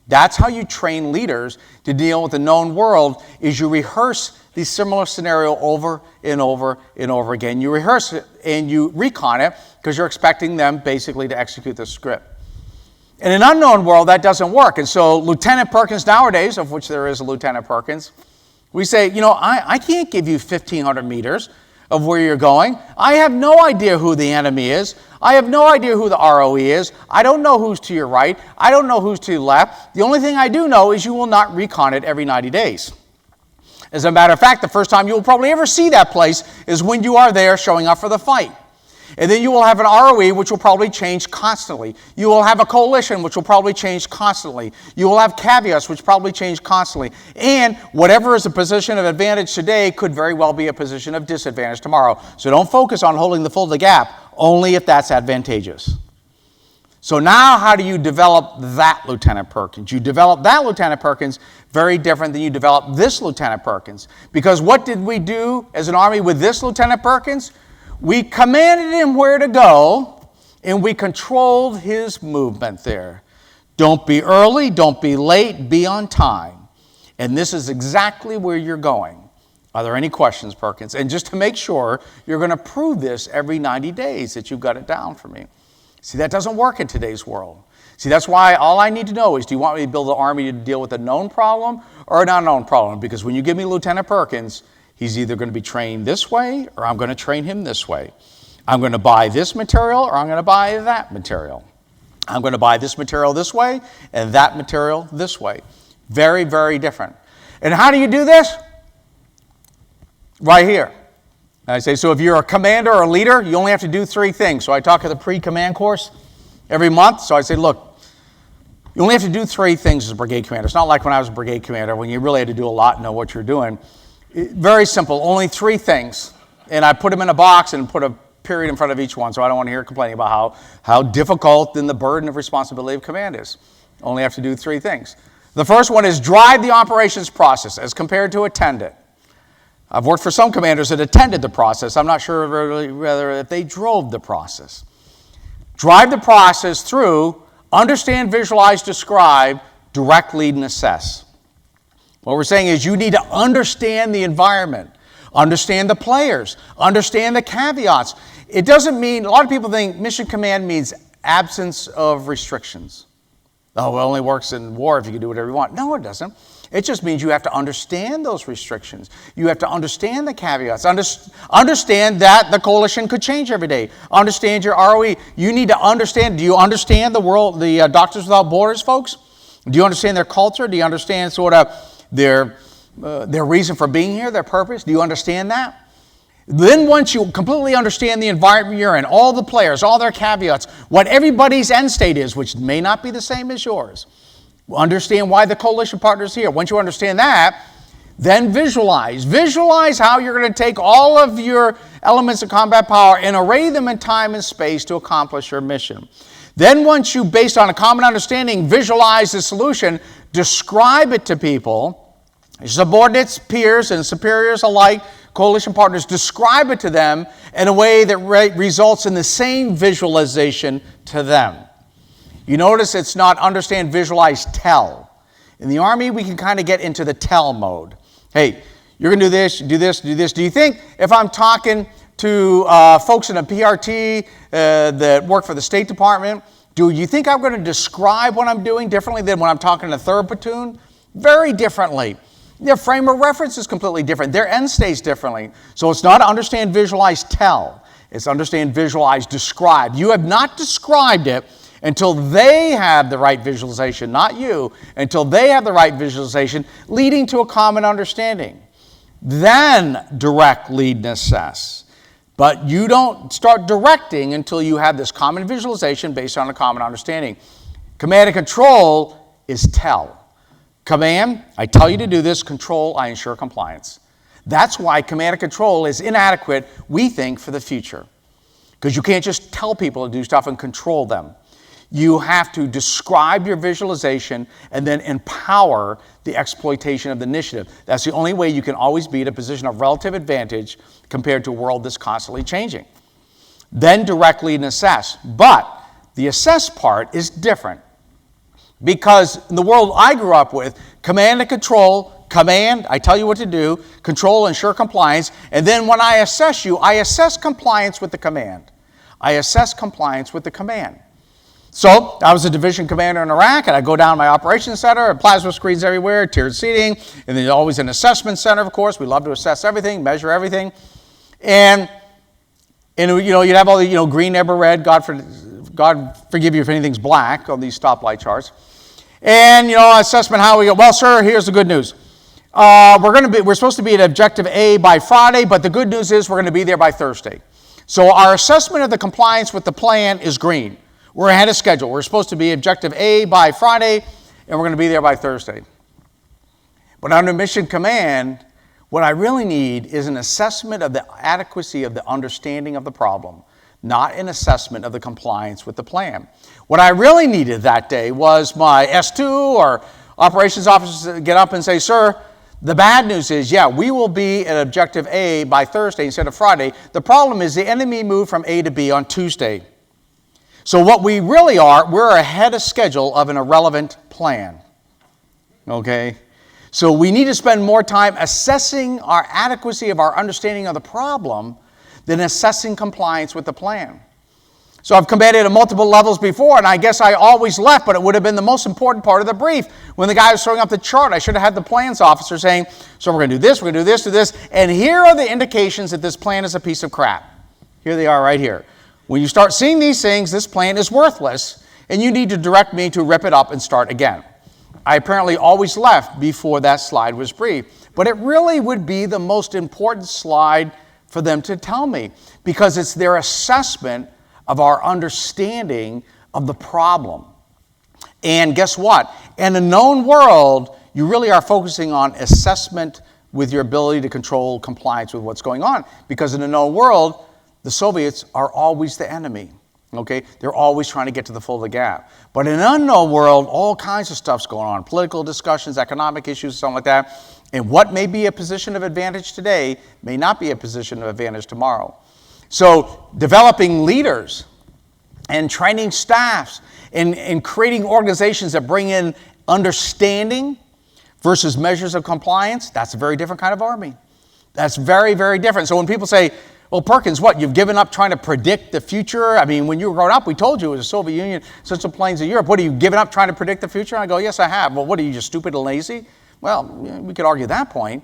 That's how you train leaders to deal with the known world, is you rehearse the similar scenario over and over and over again. You rehearse it and you recon it because you're expecting them basically to execute the script. In an unknown world, that doesn't work. And so Lieutenant Perkins nowadays, of which there is a Lieutenant Perkins, we say, I can't give you 1,500 meters of where you're going. I have no idea who the enemy is. I have no idea who the ROE is. I don't know who's to your right. I don't know who's to your left. The only thing I do know is you will not recon it every 90 days. As a matter of fact, the first time you will probably ever see that place is when you are there showing up for the fight. And then you will have an ROE which will probably change constantly. You will have a coalition which will probably change constantly. You will have caveats which probably change constantly. And whatever is a position of advantage today could very well be a position of disadvantage tomorrow. So don't focus on holding the full the gap, only if that's advantageous. So now how do you develop that Lieutenant Perkins? You develop that Lieutenant Perkins very different than you develop this Lieutenant Perkins. Because what did we do as an Army with this Lieutenant Perkins? We commanded him where to go, and we controlled his movement there. Don't be early, don't be late, be on time. And this is exactly where you're going. Are there any questions, Perkins? And just to make sure, you're going to prove this every 90 days that you've got it down for me. See, that doesn't work in today's world. See, that's why all I need to know is, do you want me to build an Army to deal with a known problem or an unknown problem? Because when you give me Lieutenant Perkins, he's either going to be trained this way or I'm going to train him this way. I'm going to buy this material or I'm going to buy that material. I'm going to buy this material this way and that material this way. Very, very different. And how do you do this? Right here. I say, so if you're a commander or a leader, you only have to do 3 things. So I talk at the pre-command course every month. So I say, look, you only have to do 3 things as a brigade commander. It's not like when I was a brigade commander when you really had to do a lot and know what you're doing. Very simple, only 3 things. And I put them in a box and put a period in front of each one, so I don't want to hear complaining about how difficult and the burden of responsibility of command is. Only have to do 3 things. The first one is drive the operations process as compared to attend it. I've worked for some commanders that attended the process. I'm not sure whether if they drove the process. Drive the process through, understand, visualize, describe, direct, lead, and assess. What we're saying is you need to understand the environment, understand the players, understand the caveats. It doesn't mean, a lot of people think mission command means absence of restrictions. Oh, it only works in war if you can do whatever you want. No, it doesn't. It just means you have to understand those restrictions. You have to understand the caveats. Understand that the coalition could change every day. Understand your ROE. You need to understand, do you understand the world, the Doctors Without Borders folks? Do you understand their culture? Do you understand sort of their reason for being here, their purpose? Do you understand that? Then once you completely understand the environment you're in, all the players, all their caveats, what everybody's end state is, which may not be the same as yours, understand why the coalition partner is here. Once you understand that, then visualize. Visualize how you're going to take all of your elements of combat power and array them in time and space to accomplish your mission. Then once you, based on a common understanding, visualize the solution, describe it to people, subordinates, peers, and superiors alike, coalition partners, describe it to them in a way that results in the same visualization to them. You notice it's not understand, visualize, tell. In the Army, we can kind of get into the tell mode. Hey, you're going to do this, do this, do this. Do you think if I'm talking to folks in a PRT that work for the State Department, do you think I'm going to describe what I'm doing differently than when I'm talking to 3rd Platoon? Very differently. Their frame of reference is completely different. Their end state's differently. So it's not understand, visualize, tell. It's understand, visualize, describe. You have not described it until they have the right visualization, not you, until they have the right visualization, leading to a common understanding. Then direct, lead, and assess. But you don't start directing until you have this common visualization based on a common understanding. Command and control is tell. Command, I tell you to do this. Control, I ensure compliance. That's why command and control is inadequate, we think, for the future. Because you can't just tell people to do stuff and control them. You have to describe your visualization and then empower the exploitation of the initiative. That's the only way you can always be in a position of relative advantage compared to a world that's constantly changing. Then direct, lead, and assess. But the assess part is different. Because in the world I grew up with, command and control, command, I tell you what to do, control, ensure compliance, and then when I assess you, I assess compliance with the command. I assess compliance with the command. So I was a division commander in Iraq, and I go down to my operations center, and plasma screens everywhere, tiered seating, and there's always an assessment center, of course. We love to assess everything, measure everything. And you'd have all the, green, amber, red, God forgive you if anything's black on these stoplight charts. And, assessment, how we go. Well, sir, here's the good news. We're supposed to be at objective A by Friday, but the good news is we're going to be there by Thursday. So our assessment of the compliance with the plan is green. We're ahead of schedule. We're supposed to be objective A by Friday, and we're going to be there by Thursday. But under mission command, what I really need is an assessment of the adequacy of the understanding of the problem, not an assessment of the compliance with the plan. What I really needed that day was my S2 or operations officer to get up and say, sir, the bad news is, we will be at objective A by Thursday instead of Friday. The problem is the enemy moved from A to B on Tuesday. So what we really are, we're ahead of schedule of an irrelevant plan. Okay? So we need to spend more time assessing our adequacy of our understanding of the problem than assessing compliance with the plan. So I've combated at multiple levels before, and I guess I always left, but it would have been the most important part of the brief. When the guy was throwing up the chart, I should have had the plans officer saying, so we're going to do this, we're going to do this, and here are the indications that this plan is a piece of crap. Here they are right here. When you start seeing these things, this plan is worthless, and you need to direct me to rip it up and start again. I apparently always left before that slide was briefed, but it really would be the most important slide for them to tell me, because it's their assessment of our understanding of the problem. And guess what? In a known world, you really are focusing on assessment with your ability to control compliance with what's going on, because in a known world, the Soviets are always the enemy, okay? They're always trying to get to the full of the gap. But in an unknown world, all kinds of stuff's going on, political discussions, economic issues, something like that. And what may be a position of advantage today may not be a position of advantage tomorrow. So developing leaders and training staffs and creating organizations that bring in understanding versus measures of compliance, that's a very different kind of army. That's very, very different. So when people say, well, Perkins, what, you've given up trying to predict the future? I mean, when you were growing up, we told you it was the Soviet Union, Central Plains of Europe. What, are you giving up trying to predict the future? I go, yes, I have. Well, what, are you just stupid and lazy? Well, we could argue that point.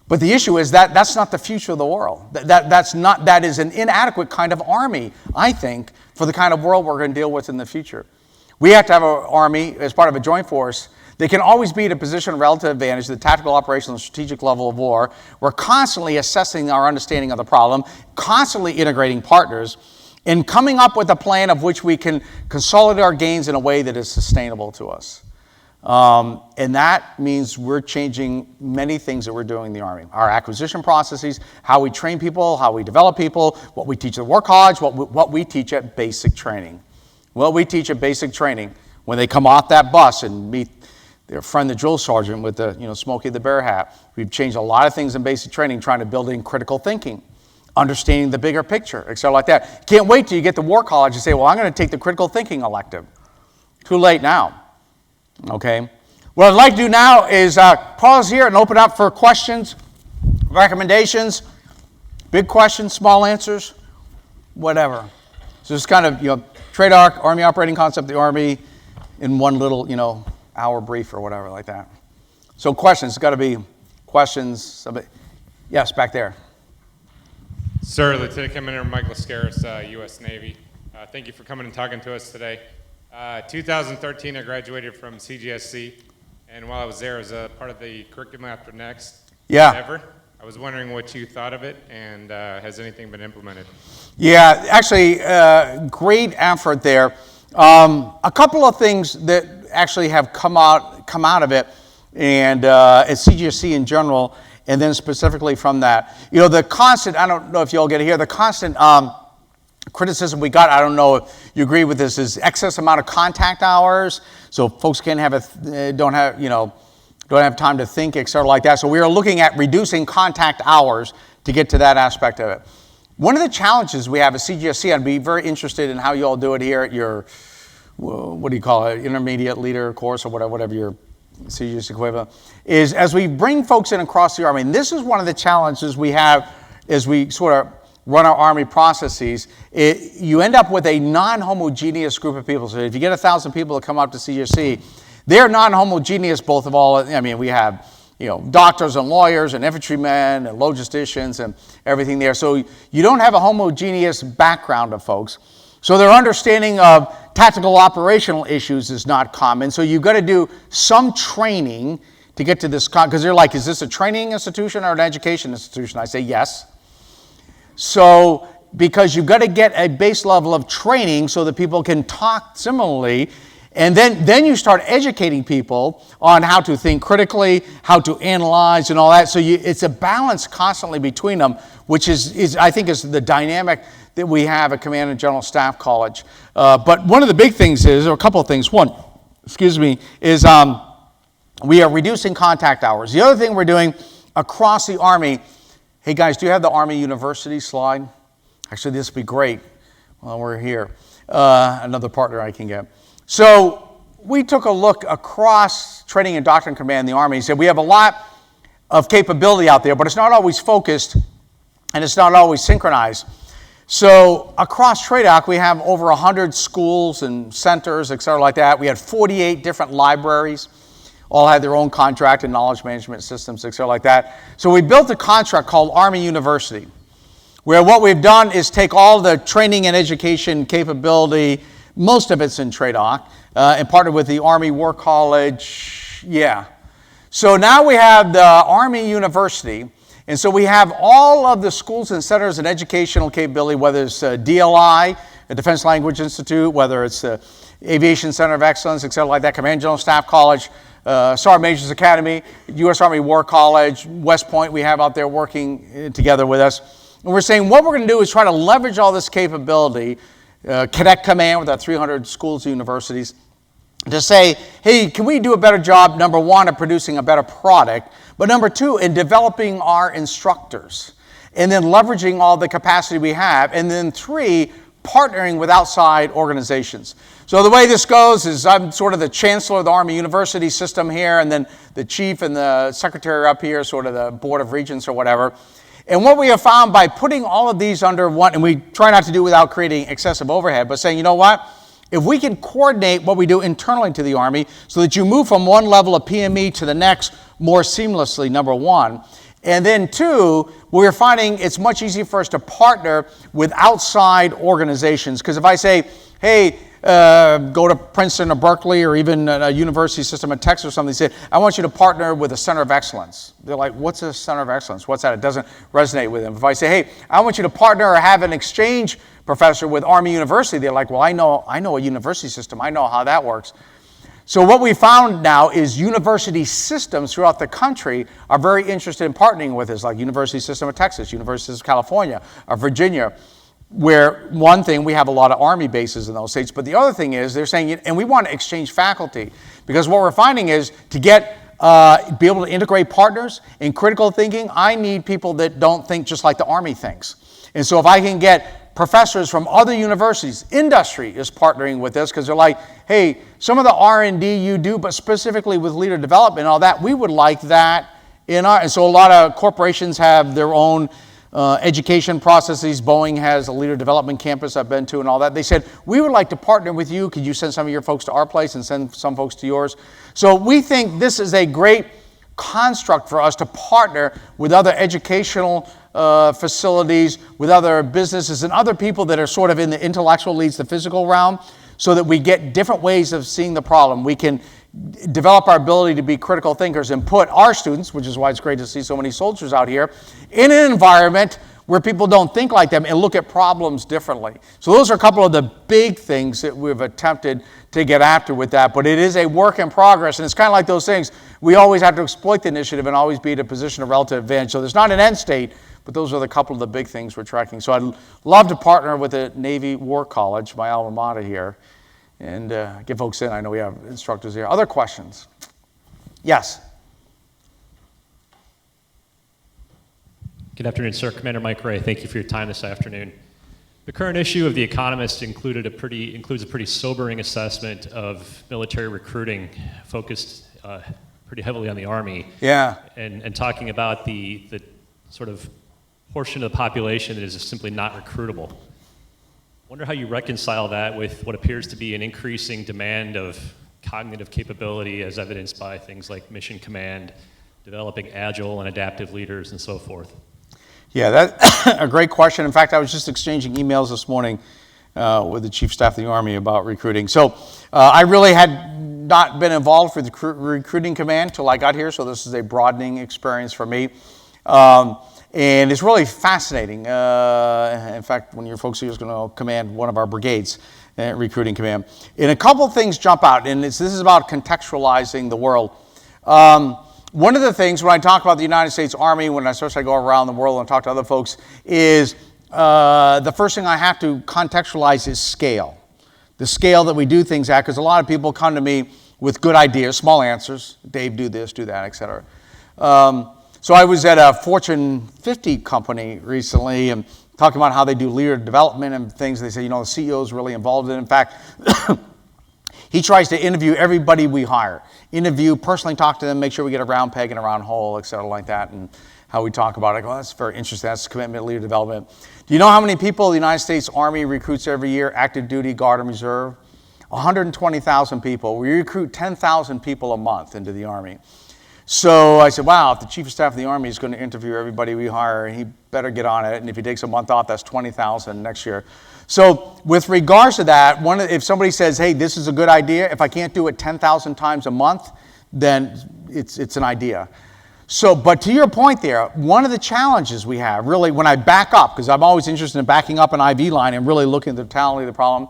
But the issue is that that's not the future of the world. That is an inadequate kind of army, I think, for the kind of world we're going to deal with in the future. We have to have an Army as part of a joint force. They can always be in a position of relative advantage at the tactical, operational, and strategic level of war. We're constantly assessing our understanding of the problem, constantly integrating partners, and coming up with a plan of which we can consolidate our gains in a way that is sustainable to us. And that means we're changing many things that we're doing in the Army. Our acquisition processes, how we train people, how we develop people, what we teach at War College, what we teach at basic training. What we teach at basic training, when they come off that bus and meet their friend, the drill sergeant with the, Smokey the Bear hat. We've changed a lot of things in basic training, trying to build in critical thinking, understanding the bigger picture, etc. like that. Can't wait till you get to War College and say, well, I'm going to take the critical thinking elective. Too late now. Okay. What I'd like to do now is pause here and open up for questions, recommendations, big questions, small answers, whatever. So just kind of, trade arc, Army operating concept, the Army in one little, hour brief or whatever like that. So questions, it's got to be questions. Yes, back there. Sir, Lieutenant Commander Mike Lascaris, U.S. Navy. Thank you for coming and talking to us today. 2013, I graduated from CGSC, and while I was there, I was a part of the curriculum after next. Yeah. Ever. I was wondering what you thought of it, and has anything been implemented? Yeah, actually, great effort there. A couple of things that actually have come out of it, and at CGSC in general, and then specifically from that. The constant, I don't know if you all get it here, the constant criticism we got, I don't know if you agree with this, is excess amount of contact hours, so folks don't have time to think, etc. like that. So we are looking at reducing contact hours to get to that aspect of it. One of the challenges we have at CGSC, I'd be very interested in how you all do it here at your, what do you call it, intermediate leader course or whatever your CGSC equivalent, is as we bring folks in across the Army, and this is one of the challenges we have as we sort of run our Army processes, you end up with a non-homogeneous group of people. So if you get 1,000 people to come up to CGSC, they're non-homogeneous, both of all. We have, doctors and lawyers and infantrymen and logisticians and everything there. So you don't have a homogeneous background of folks. So their understanding of tactical operational issues is not common. So you've got to do some training to get to this, because they're like, is this a training institution or an education institution? I say yes. So because you've got to get a base level of training so that people can talk similarly. And then you start educating people on how to think critically, how to analyze and all that. So it's a balance constantly between them, which is I think is the dynamic that we have at Command and General Staff College. But one of the big things is, or a couple of things. One, is we are reducing contact hours. The other thing we're doing across the Army, hey guys, do you have the Army University slide? Actually, this would be great while we're here. Another partner I can get. So we took a look across training and doctrine command in the Army and said we have a lot of capability out there, but it's not always focused and it's not always synchronized. So across TRADOC, we have over 100 schools and centers, et cetera, like that. We had 48 different libraries, all had their own contract and knowledge management systems, et cetera, like that. So we built a contract called Army University, where what we've done is take all the training and education capability. Most of it's in TRADOC, and partnered with the Army War College. Yeah. So now we have the Army University, and so we have all of the schools and centers and educational capability, whether it's DLI, the Defense Language Institute, whether it's the Aviation Center of Excellence, et cetera, like that, Command General Staff College, Sergeant Major's Academy, U.S. Army War College, West Point we have out there working together with us. And we're saying what we're going to do is try to leverage all this capability, Cadet Command with our 300 schools and universities, to say, hey, can we do a better job, number one, of producing a better product, but number two, in developing our instructors, and then leveraging all the capacity we have, and then three, partnering with outside organizations. So the way this goes is I'm sort of the chancellor of the Army University system here, and then the chief and the secretary up here, sort of the board of regents or whatever. And what we have found by putting all of these under one, and we try not to do without creating excessive overhead, but saying, you know what? If we can coordinate what we do internally to the Army so that you move from one level of PME to the next more seamlessly, number one. And then two, we're finding it's much easier for us to partner with outside organizations. Because if I say, hey, go to Princeton or Berkeley or even a university system in Texas or something, they say, I want you to partner with a center of excellence. They're like, what's a center of excellence? What's that? It doesn't resonate with them. If I say, hey, I want you to partner or have an exchange professor with Army University, they're like, well, I know a university system. I know how that works. So what we found now is university systems throughout the country are very interested in partnering with us, like University System of Texas, University of California, or Virginia, where one thing, we have a lot of Army bases in those states, but the other thing is they're saying, and we want to exchange faculty, because what we're finding is to be able to integrate partners in critical thinking, I need people that don't think just like the Army thinks. And so if I can get professors from other universities, industry is partnering with this because they're like, hey, some of the R&D you do, but specifically with leader development and all that, we would like that in our, and so a lot of corporations have their own education processes. Boeing has a leader development campus I've been to and all that. They said, we would like to partner with you. Could you send some of your folks to our place and send some folks to yours? So we think this is a great construct for us to partner with other educational facilities, with other businesses and other people that are sort of in the intellectual leads, the physical realm, so that we get different ways of seeing the problem. We can develop our ability to be critical thinkers and put our students, which is why it's great to see so many soldiers out here, in an environment where people don't think like them and look at problems differently. So those are a couple of the big things that we've attempted to get after with that, but it is a work in progress, and it's kind of like those things. We always have to exploit the initiative and always be in a position of relative advantage. So there's not an end state, but those are the couple of the big things we're tracking. So I'd love to partner with the Navy War College, my alma mater here, and get folks in. I know we have instructors here. Other questions? Yes. Good afternoon, sir. Commander Mike Ray, thank you for your time this afternoon. The current issue of The Economist includes a pretty sobering assessment of military recruiting, focused pretty heavily on the Army. Yeah. And talking about the sort of portion of the population that is simply not recruitable. Wonder how you reconcile that with what appears to be an increasing demand of cognitive capability as evidenced by things like mission command, developing agile and adaptive leaders, and so forth. Yeah, that's a great question. In fact, I was just exchanging emails this morning with the Chief of Staff of the Army about recruiting. So I really had not been involved with the recruiting command till I got here, so this is a broadening experience for me. And it's really fascinating. In fact, one of your folks here is going to command one of our brigades, recruiting command. And a couple of things jump out, and this is about contextualizing the world. One of the things when I talk about the United States Army, when I especially go around the world and talk to other folks, is the first thing I have to contextualize is scale. The scale that we do things at, because a lot of people come to me with good ideas, small answers. Dave, do this, do that, et cetera. So I was at a Fortune 50 company recently and talking about how they do leader development and things. They say, the CEO is really involved in it. In fact, he tries to interview everybody we hire. Interview, personally talk to them, make sure we get a round peg and a round hole, et cetera, like that, and how we talk about it. Well, that's very interesting. That's commitment to leader development. Do you know how many people the United States Army recruits every year, active duty, Guard, and Reserve? 120,000 people. We recruit 10,000 people a month into the Army. So I said, wow, if the Chief of Staff of the Army is going to interview everybody we hire, he better get on it. And if he takes a month off, that's 20,000 next year. So with regards to that, if somebody says, hey, this is a good idea, if I can't do it 10,000 times a month, then it's an idea. So, but to your point there, one of the challenges we have, really, when I back up, because I'm always interested in backing up an IV line and really looking at the totality of the problem,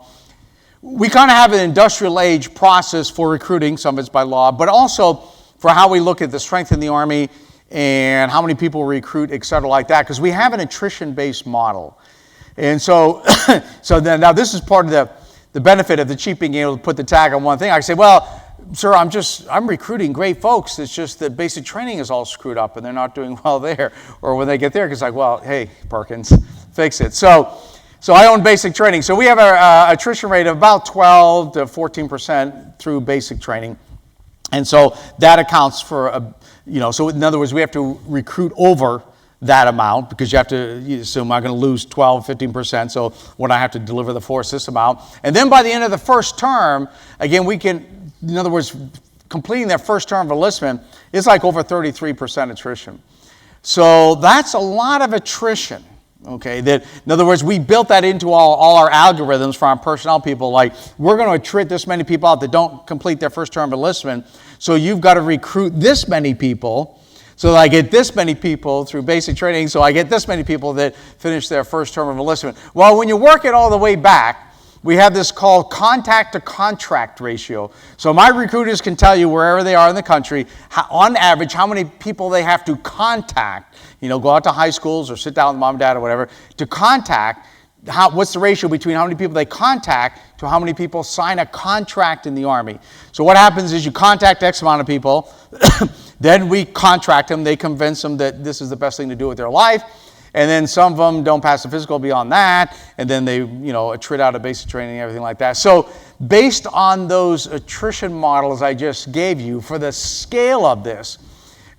we kind of have an industrial age process for recruiting, some of it's by law, but also for how we look at the strength in the Army and how many people recruit, et cetera, like that, because we have an attrition-based model. And so, now this is part of the benefit of the chief being able to put the tag on one thing. I say, well, sir, I'm recruiting great folks. It's just that basic training is all screwed up and they're not doing well there. Or when they get there, it's like, well, hey, Perkins, fix it. So I own basic training. So we have an attrition rate of about 12 to 14% through basic training. And so that accounts for, so in other words, we have to recruit over that amount because you have to assume I'm going to lose 12, 15%. So when I have to deliver the force this amount. And then by the end of the first term, again, we can, in other words, completing that first term of enlistment, it's like over 33% attrition. So that's a lot of attrition. Okay, that in other words, we built that into all our algorithms for our personnel people. Like, we're going to attrit this many people out that don't complete their first term of enlistment. So you've got to recruit this many people. So I get this many people through basic training. So I get this many people that finish their first term of enlistment. Well, when you work it all the way back, we have this called contact to contract ratio. So my recruiters can tell you wherever they are in the country, on average, how many people they have to contact. Go out to high schools or sit down with mom and dad or whatever, to contact. What's the ratio between how many people they contact to how many people sign a contract in the Army? So what happens is you contact X amount of people, then we contract them, they convince them that this is the best thing to do with their life, and then some of them don't pass the physical beyond that, and then they, attrit out of basic training and everything like that. So based on those attrition models I just gave you, for the scale of this,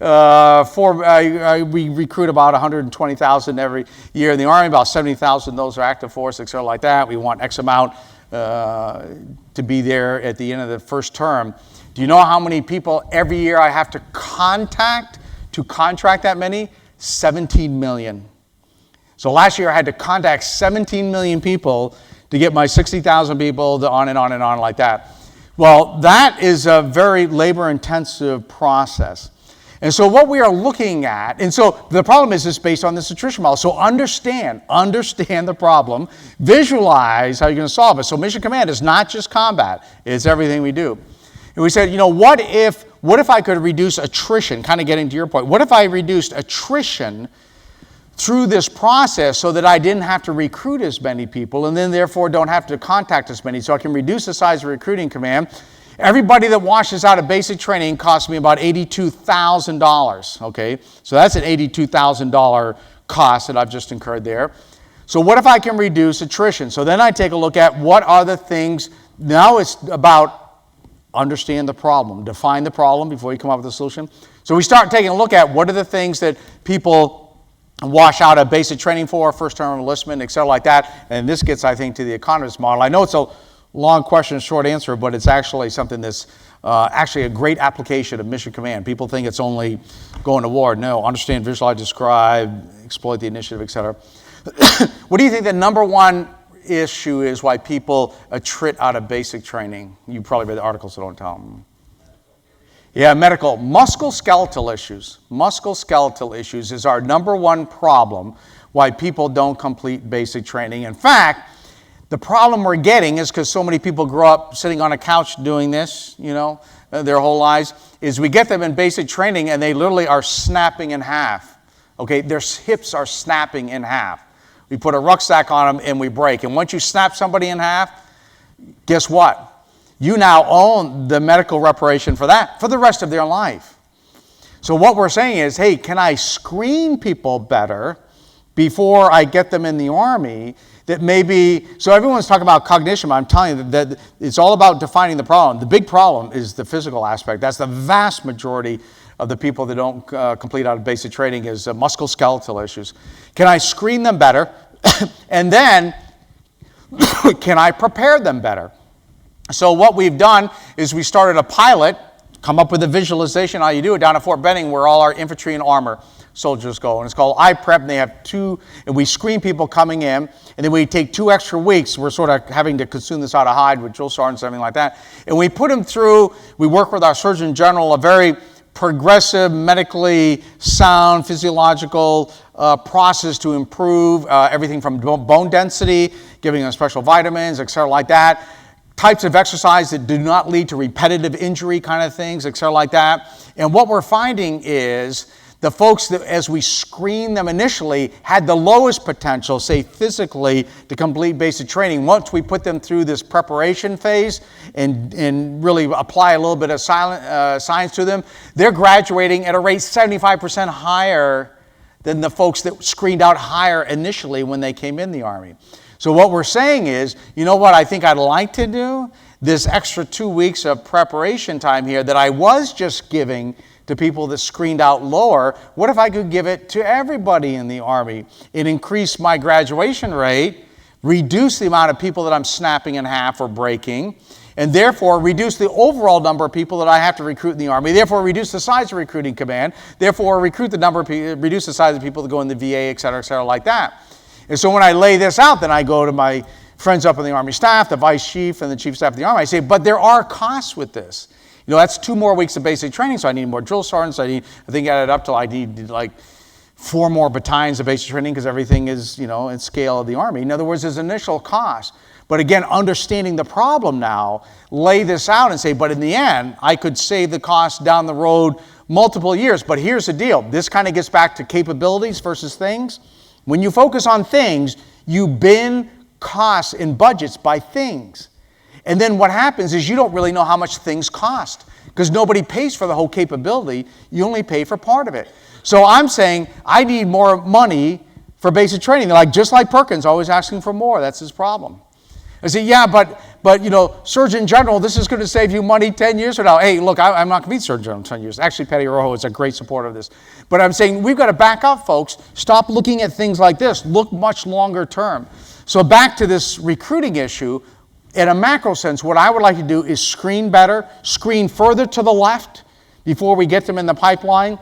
we recruit about 120,000 every year in the Army, about 70,000 those are active force, etc. like that. We want X amount to be there at the end of the first term. Do you know how many people every year I have to contact to contract that many? 17 million. So last year I had to contact 17 million people to get my 60,000 people to on and on and on like that. Well, that is a very labor-intensive process. And so what we are looking at, and so the problem is based on this attrition model. So understand the problem, visualize how you're going to solve it. So Mission Command is not just combat, it's everything we do. And we said, what if I could reduce attrition, kind of getting to your point, what if I reduced attrition through this process so that I didn't have to recruit as many people and then therefore don't have to contact as many, so I can reduce the size of recruiting command. Everybody that washes out of basic training costs me about $82,000, okay? So that's an $82,000 cost that I've just incurred there. So what if I can reduce attrition? So then I take a look at what are the things, now it's about understand the problem, define the problem before you come up with a solution. So we start taking a look at what are the things that people wash out of basic training for, first term enlistment, et cetera, like that. And this gets, I think, to the economist model. I know it's a long question, short answer, but it's actually something that's actually a great application of Mission Command. People think it's only going to war. No, understand, visualize, describe, exploit the initiative, et cetera. What do you think the number one issue is why people attrit out of basic training? You probably read the articles, so don't tell them. Yeah, medical. Musculoskeletal issues. Musculoskeletal issues is our number one problem why people don't complete basic training. In fact, the problem we're getting is because so many people grow up sitting on a couch doing this, their whole lives, is we get them in basic training and they literally are snapping in half. Okay, their hips are snapping in half. We put a rucksack on them and we break. And once you snap somebody in half, guess what? You now own the medical reparation for that for the rest of their life. So what we're saying is, hey, can I screen people better before I get them in the Army? That maybe, so everyone's talking about cognition, but I'm telling you that it's all about defining the problem. The big problem is the physical aspect. That's the vast majority of the people that don't complete out of basic training is musculoskeletal issues. Can I screen them better? And then, can I prepare them better? So what we've done is we started a pilot, come up with a visualization how you do it down at Fort Benning where all our infantry and armor soldiers go. And it's called iPrep, and they have and we screen people coming in, and then we take 2 extra weeks. We're sort of having to consume this out of hide with drill sergeants and something like that. And we put them through, we work with our Surgeon General, a very progressive, medically sound, physiological process to improve everything from bone density, giving them special vitamins, et cetera, like that. Types of exercise that do not lead to repetitive injury kind of things, et cetera, like that. And what we're finding is the folks that, as we screen them initially, had the lowest potential, say physically, to complete basic training. Once we put them through this preparation phase and really apply a little bit of science to them, they're graduating at a rate 75% higher than the folks that screened out higher initially when they came in the Army. So what we're saying is, you know what I think I'd like to do? This extra 2 weeks of preparation time here that I was just giving to people that screened out lower, what if I could give it to everybody in the Army? It increased my graduation rate, reduce the amount of people that I'm snapping in half or breaking, and therefore reduce the overall number of people that I have to recruit in the Army, therefore reduce the size of recruiting command, therefore reduce the size of people that go in the VA, et cetera, like that. And so when I lay this out, then I go to my friends up in the Army staff, the vice chief and the chief of staff of the Army. I say, but there are costs with this. That's 2 more weeks of basic training, so I need more drill sergeants. I think I added up till I need like 4 more battalions of basic training because everything is, in scale of the Army. In other words, there's initial cost. But again, understanding the problem now, lay this out and say, but in the end, I could save the cost down the road multiple years. But here's the deal. This kind of gets back to capabilities versus things. When you focus on things, you bin costs and budgets by things. And then what happens is you don't really know how much things cost because nobody pays for the whole capability. You only pay for part of it. So I'm saying I need more money for basic training. They're like, just like Perkins, always asking for more. That's his problem. I say, yeah, but Surgeon General, this is going to save you money 10 years from now. Hey, look, I'm not going to be Surgeon General in 10 years. Actually, Patty Rojo is a great supporter of this. But I'm saying we've got to back up, folks. Stop looking at things like this. Look much longer term. So back to this recruiting issue, in a macro sense, what I would like to do is screen better, screen further to the left before we get them in the pipeline,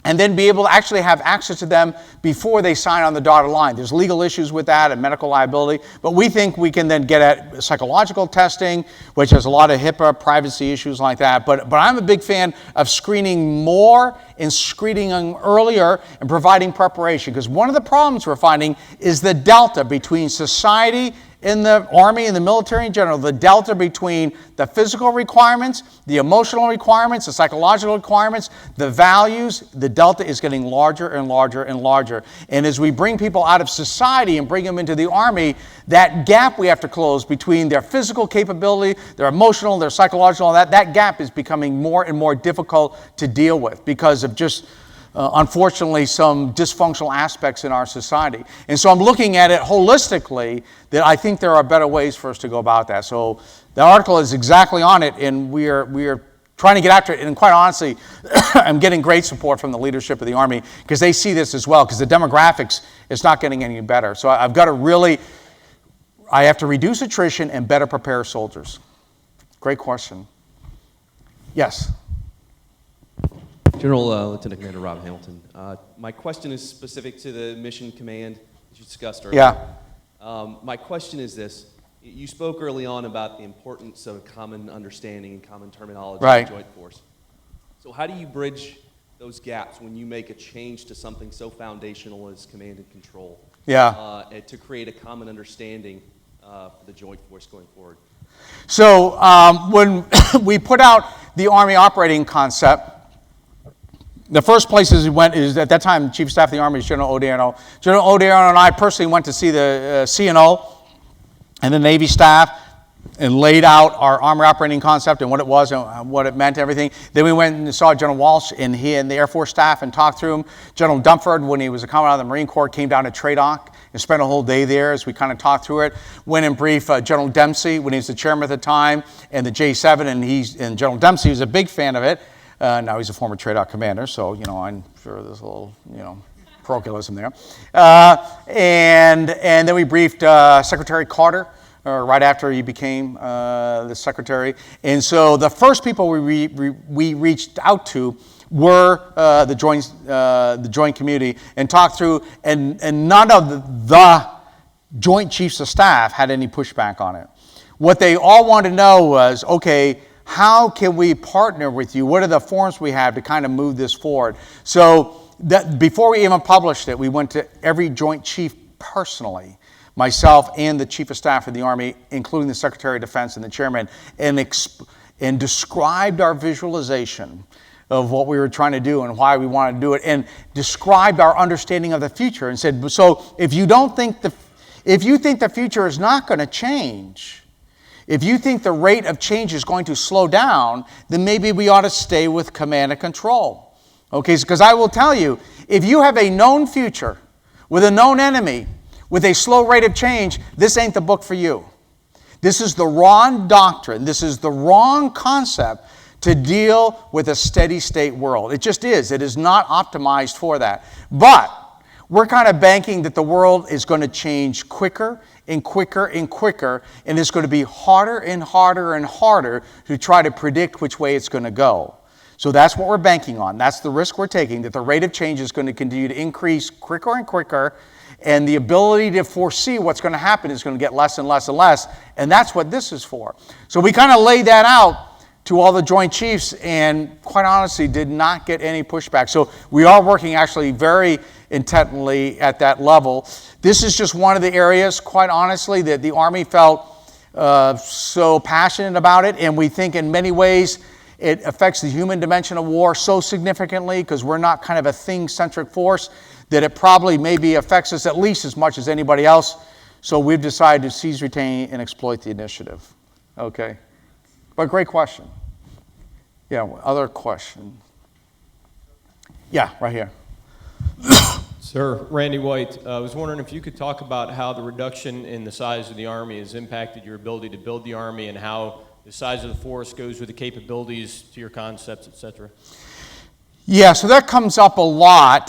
and then be able to actually have access to them before they sign on the dotted line. There's legal issues with that and medical liability, but we think we can then get at psychological testing, which has a lot of HIPAA privacy issues like that. But I'm a big fan of screening more and screening them earlier and providing preparation, because one of the problems we're finding is the delta between society in the Army and the military in general, the delta between the physical requirements, the emotional requirements, the psychological requirements, the values, the delta is getting larger and larger and larger. And as we bring people out of society and bring them into the Army, that gap we have to close between their physical capability, their emotional, their psychological, that gap is becoming more and more difficult to deal with because of just unfortunately, some dysfunctional aspects in our society. And so I'm looking at it holistically that I think there are better ways for us to go about that. So the article is exactly on it, and we are trying to get after it. And quite honestly, I'm getting great support from the leadership of the Army because they see this as well, because the demographics is not getting any better. So I have to reduce attrition and better prepare soldiers. Great question. Yes. General Lieutenant Commander Rob Hamilton. My question is specific to the mission command that you discussed earlier. Yeah. My question is this. You spoke early on about the importance of common understanding and common terminology Right. in the Joint Force. So how do you bridge those gaps when you make a change to something so foundational as command and control? Yeah. To create a common understanding for the Joint Force going forward? So when we put out the Army operating concept, the first places we went is, at that time, Chief of Staff of the Army is General Odierno. General Odierno and I personally went to see the CNO and the Navy staff and laid out our Army operating concept and what it was and what it meant, everything. Then we went and saw General Walsh and he and the Air Force staff and talked through him. General Dumford, when he was a commandant of the Marine Corps, came down to TRADOC and spent a whole day there as we kind of talked through it. Went and briefed General Dempsey when he was the chairman at the time and the J7, and General Dempsey was a big fan of it. Now he's a former TRADOC commander, so, I'm sure there's a little, parochialism there. And then we briefed Secretary Carter right after he became the secretary. And so the first people we reached out to were the joint community and talked through, and none of the Joint Chiefs of Staff had any pushback on it. What they all wanted to know was, okay, how can we partner with you? What are the forms we have to kind of move this forward? So that before we even published it, we went to every Joint Chief personally, myself and the Chief of Staff of the Army, including the Secretary of Defense and the Chairman, and described our visualization of what we were trying to do and why we wanted to do it, and described our understanding of the future and said, so if you think the future is not going to change, if you think the rate of change is going to slow down, then maybe we ought to stay with command and control. Okay, because I will tell you, if you have a known future with a known enemy with a slow rate of change, this ain't the book for you. This is the wrong doctrine. This is the wrong concept to deal with a steady state world. It just is. It is not optimized for that. But we're kind of banking that the world is going to change quicker and quicker and quicker, and it's going to be harder and harder and harder to try to predict which way it's going to go. So that's what we're banking on. That's the risk we're taking, that the rate of change is going to continue to increase quicker and quicker, And the ability to foresee what's going to happen is going to get less and less and less. And that's what this is for. So we kind of laid that out to all the Joint Chiefs and quite honestly did not get any pushback. So we are working actually very intently at that level. This is just one of the areas, quite honestly, that the Army felt so passionate about it. And we think in many ways it affects the human dimension of war so significantly because we're not kind of a thing-centric force that it probably maybe affects us at least as much as anybody else. So we've decided to seize, retain, and exploit the initiative. Okay. But great question. Yeah, other question. Yeah, right here. Sir, Randy White, I was wondering if you could talk about how the reduction in the size of the Army has impacted your ability to build the Army and how the size of the force goes with the capabilities to your concepts, et cetera. Yeah, so that comes up a lot.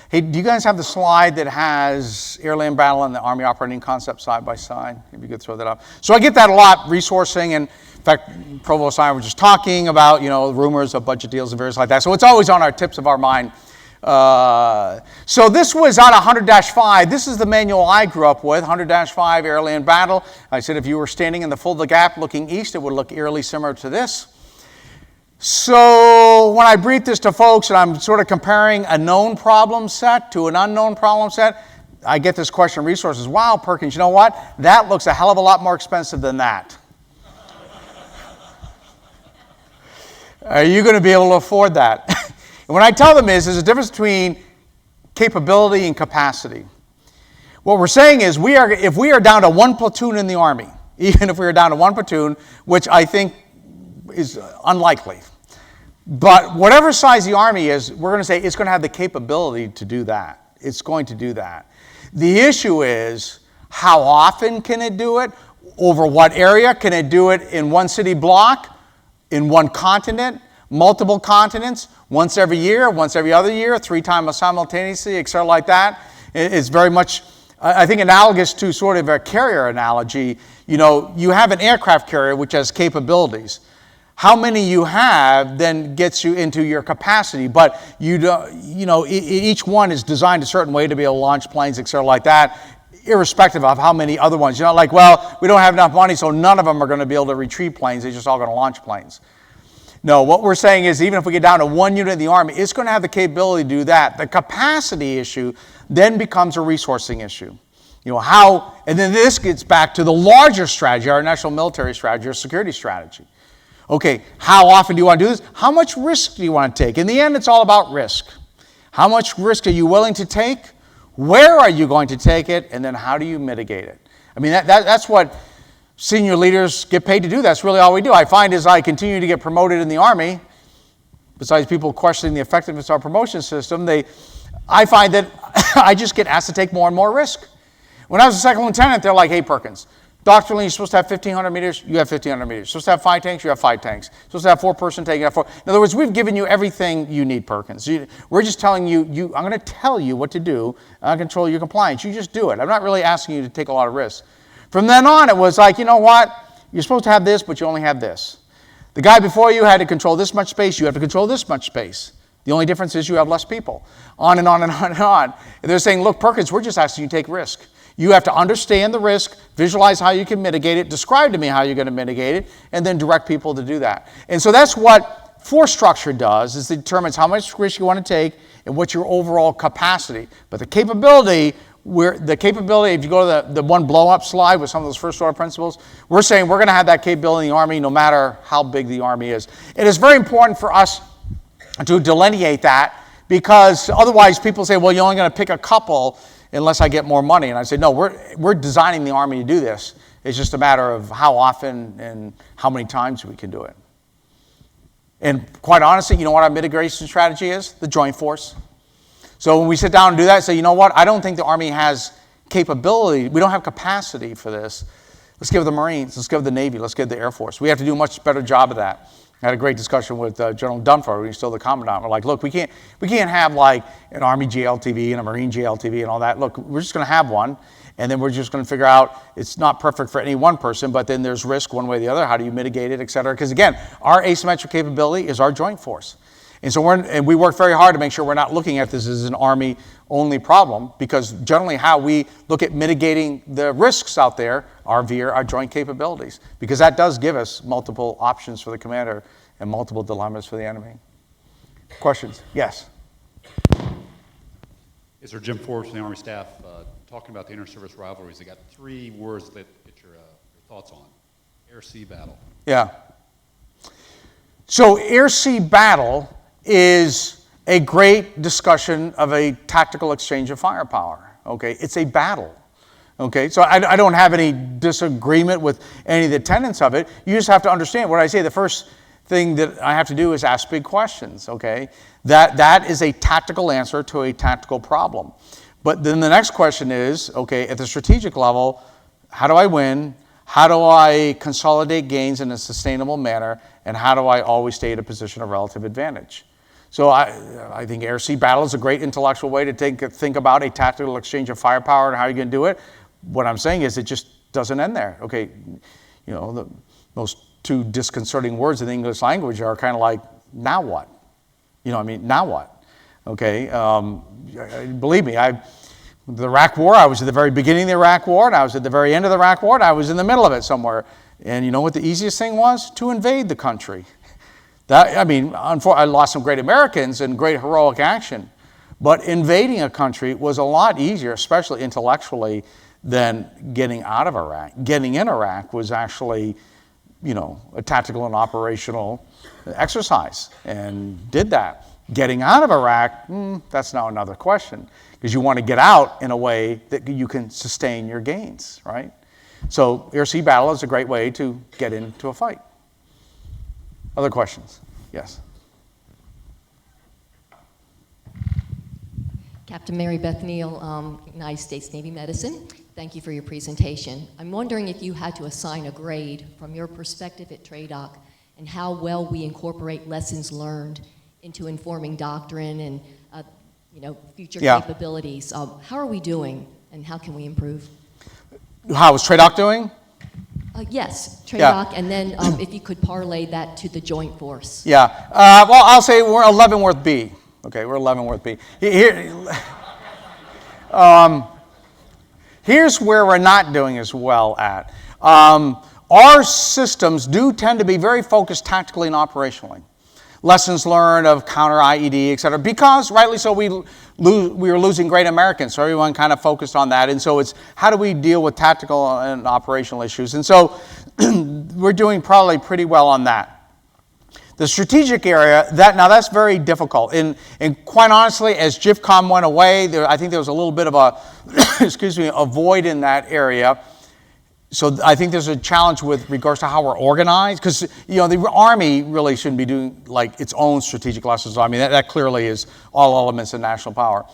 Hey, do you guys have the slide that has air-land battle and the Army operating concept side by side? If you could throw that up. So I get that a lot, resourcing, and in fact, Provost and I were just talking about, rumors of budget deals and various like that. So it's always on our tips of our mind. So this was on 100-5. This is the manual I grew up with, 100-5 air-land battle. I said if you were standing in the full of the gap looking east, it would look eerily similar to this. So when I brief this to folks and I'm sort of comparing a known problem set to an unknown problem set, I get this question of resources. Wow, Perkins, you know what? That looks a hell of a lot more expensive than that. Are you going to be able to afford that? And what I tell them is there's a difference between capability and capacity. What we're saying is if we are down to one platoon in the Army, even if we are down to one platoon, which I think is unlikely. But whatever size the Army is, we're going to say it's going to have the capability to do that. It's going to do that. The issue is how often can it do it? Over what area? Can it do it in one city block? In one continent? Multiple continents? Once every year? Once every other year? 3 times simultaneously? Et cetera like that? It's very much, I think, analogous to sort of a carrier analogy. You have an aircraft carrier which has capabilities. How many you have then gets you into your capacity, but each one is designed a certain way to be able to launch planes, et cetera, like that, irrespective of how many other ones. We don't have enough money, so none of them are going to be able to retrieve planes. They're just all going to launch planes. No, what we're saying is even if we get down to one unit in the Army, it's going to have the capability to do that. The capacity issue then becomes a resourcing issue. And then this gets back to the larger strategy, our national military strategy, our security strategy. Okay, how often do you want to do this? How much risk do you want to take? In the end, it's all about risk. How much risk are you willing to take? Where are you going to take it? And then how do you mitigate it? I mean, that's what senior leaders get paid to do. That's really all we do. I find as I continue to get promoted in the Army, besides people questioning the effectiveness of our promotion system, I find that I just get asked to take more and more risk. When I was a second lieutenant, they're like, hey, Perkins, doctrinally, you're supposed to have 1,500 meters, you have 1,500 meters. You're supposed to have 5 tanks, you have 5 tanks. You're supposed to have 4-person tank, you have 4. In other words, we've given you everything you need, Perkins. We're just telling you, I'm going to tell you what to do. I control your compliance. You just do it. I'm not really asking you to take a lot of risks. From then on, it was like, you know what? You're supposed to have this, but you only have this. The guy before you had to control this much space. You have to control this much space. The only difference is you have less people. On and on and on and on. And they're saying, look, Perkins, we're just asking you to take risk. You have to understand the risk, visualize how you can mitigate it, describe to me how you're going to mitigate it, and then direct people to do that. And so that's what force structure does, is it determines how much risk you want to take and what's your overall capacity. But the capability, if you go to the one blow-up slide with some of those first-order principles, we're saying we're going to have that capability in the Army no matter how big the Army is. It is very important for us to delineate that because otherwise people say, well, you're only going to pick a couple unless I get more money. And I say, no, we're designing the Army to do this. It's just a matter of how often and how many times we can do it. And quite honestly, you know what our mitigation strategy is? The joint force. So when we sit down and do that, say, you know what? I don't think the Army has capability. We don't have capacity for this. Let's give the Marines. Let's give the Navy. Let's give the Air Force. We have to do a much better job of that. I had a great discussion with General Dunford, who's still the commandant. We're like, look, we can't have like an Army JLTV and a Marine JLTV and all that. Look, we're just going to have one, and then we're just going to figure out it's not perfect for any one person, but then there's risk one way or the other. How do you mitigate it, et cetera? Because again, our asymmetric capability is our joint force. And so we work very hard to make sure we're not looking at this as an Army-only problem, because generally how we look at mitigating the risks out there are via our joint capabilities, because that does give us multiple options for the commander and multiple dilemmas for the enemy. Questions? Yes. Is there Jim Forbes from the Army staff talking about the inter-service rivalries? I got 3 words that get your thoughts on. Air-sea battle. Yeah. So air-sea battle is a great discussion of a tactical exchange of firepower. Okay, it's a battle. Okay, so I don't have any disagreement with any of the tenets of it. You just have to understand what I say. The first thing that I have to do is ask big questions. Okay, that is a tactical answer to a tactical problem. But then the next question is, okay, at the strategic level, how do I win? How do I consolidate gains in a sustainable manner? And how do I always stay at a position of relative advantage? So I think air-sea battle is a great intellectual way to think about a tactical exchange of firepower and how you're going to do it. What I'm saying is it just doesn't end there. Okay, you know, the most 2 disconcerting words in the English language are kind of like, now what? You know, I mean, now what? Okay, believe me, the Iraq War, I was at the very beginning of the Iraq War, and I was at the very end of the Iraq War, and I was in the middle of it somewhere. And you know what the easiest thing was? To invade the country. I lost some great Americans in great heroic action, but invading a country was a lot easier, especially intellectually, than getting out of Iraq. Getting in Iraq was actually, you know, a tactical and operational exercise, and did that. Getting out of Iraq, that's now another question, because you want to get out in a way that you can sustain your gains, right? So air-sea battle is a great way to get into a fight. Other questions? Yes. Captain Mary Beth Neal, United States Navy Medicine. Thank you for your presentation. I'm wondering if you had to assign a grade from your perspective at TRADOC and how well we incorporate lessons learned into informing doctrine and future capabilities. How are we doing, and how can we improve? How is TRADOC doing? Yes, TRADOC, and then if you could parlay that to the Joint Force. Yeah. Well, I'll say we're Leavenworth B. Okay, we're Leavenworth B. Here's where we're not doing as well at. Our systems do tend to be very focused tactically and operationally. Lessons learned of counter IED, et cetera, because rightly so we were losing great Americans, so everyone kind of focused on that. And so it's how do we deal with tactical and operational issues? And so we're doing probably pretty well on that. The strategic area, that's very difficult. And quite honestly, as JIFCOM went away, I think there was a little bit of a, a void in that area. So I think there's a challenge with regards to how we're organized, because the Army really shouldn't be doing like its own strategic lessons. I mean, that clearly is all elements of national power.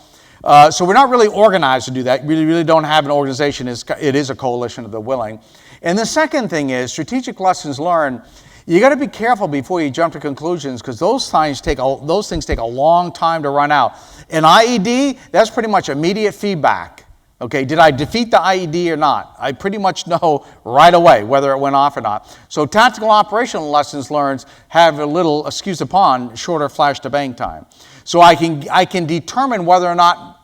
So we're not really organized to do that. We really don't have an organization. It is a coalition of the willing. And the second thing is strategic lessons learned. You got to be careful before you jump to conclusions, because those things take a long time to run out. An IED, that's pretty much immediate feedback. Okay, did I defeat the IED or not? I pretty much know right away whether it went off or not. So tactical operational lessons learned have a little, excuse upon, shorter flash to bang time. So I can determine whether or not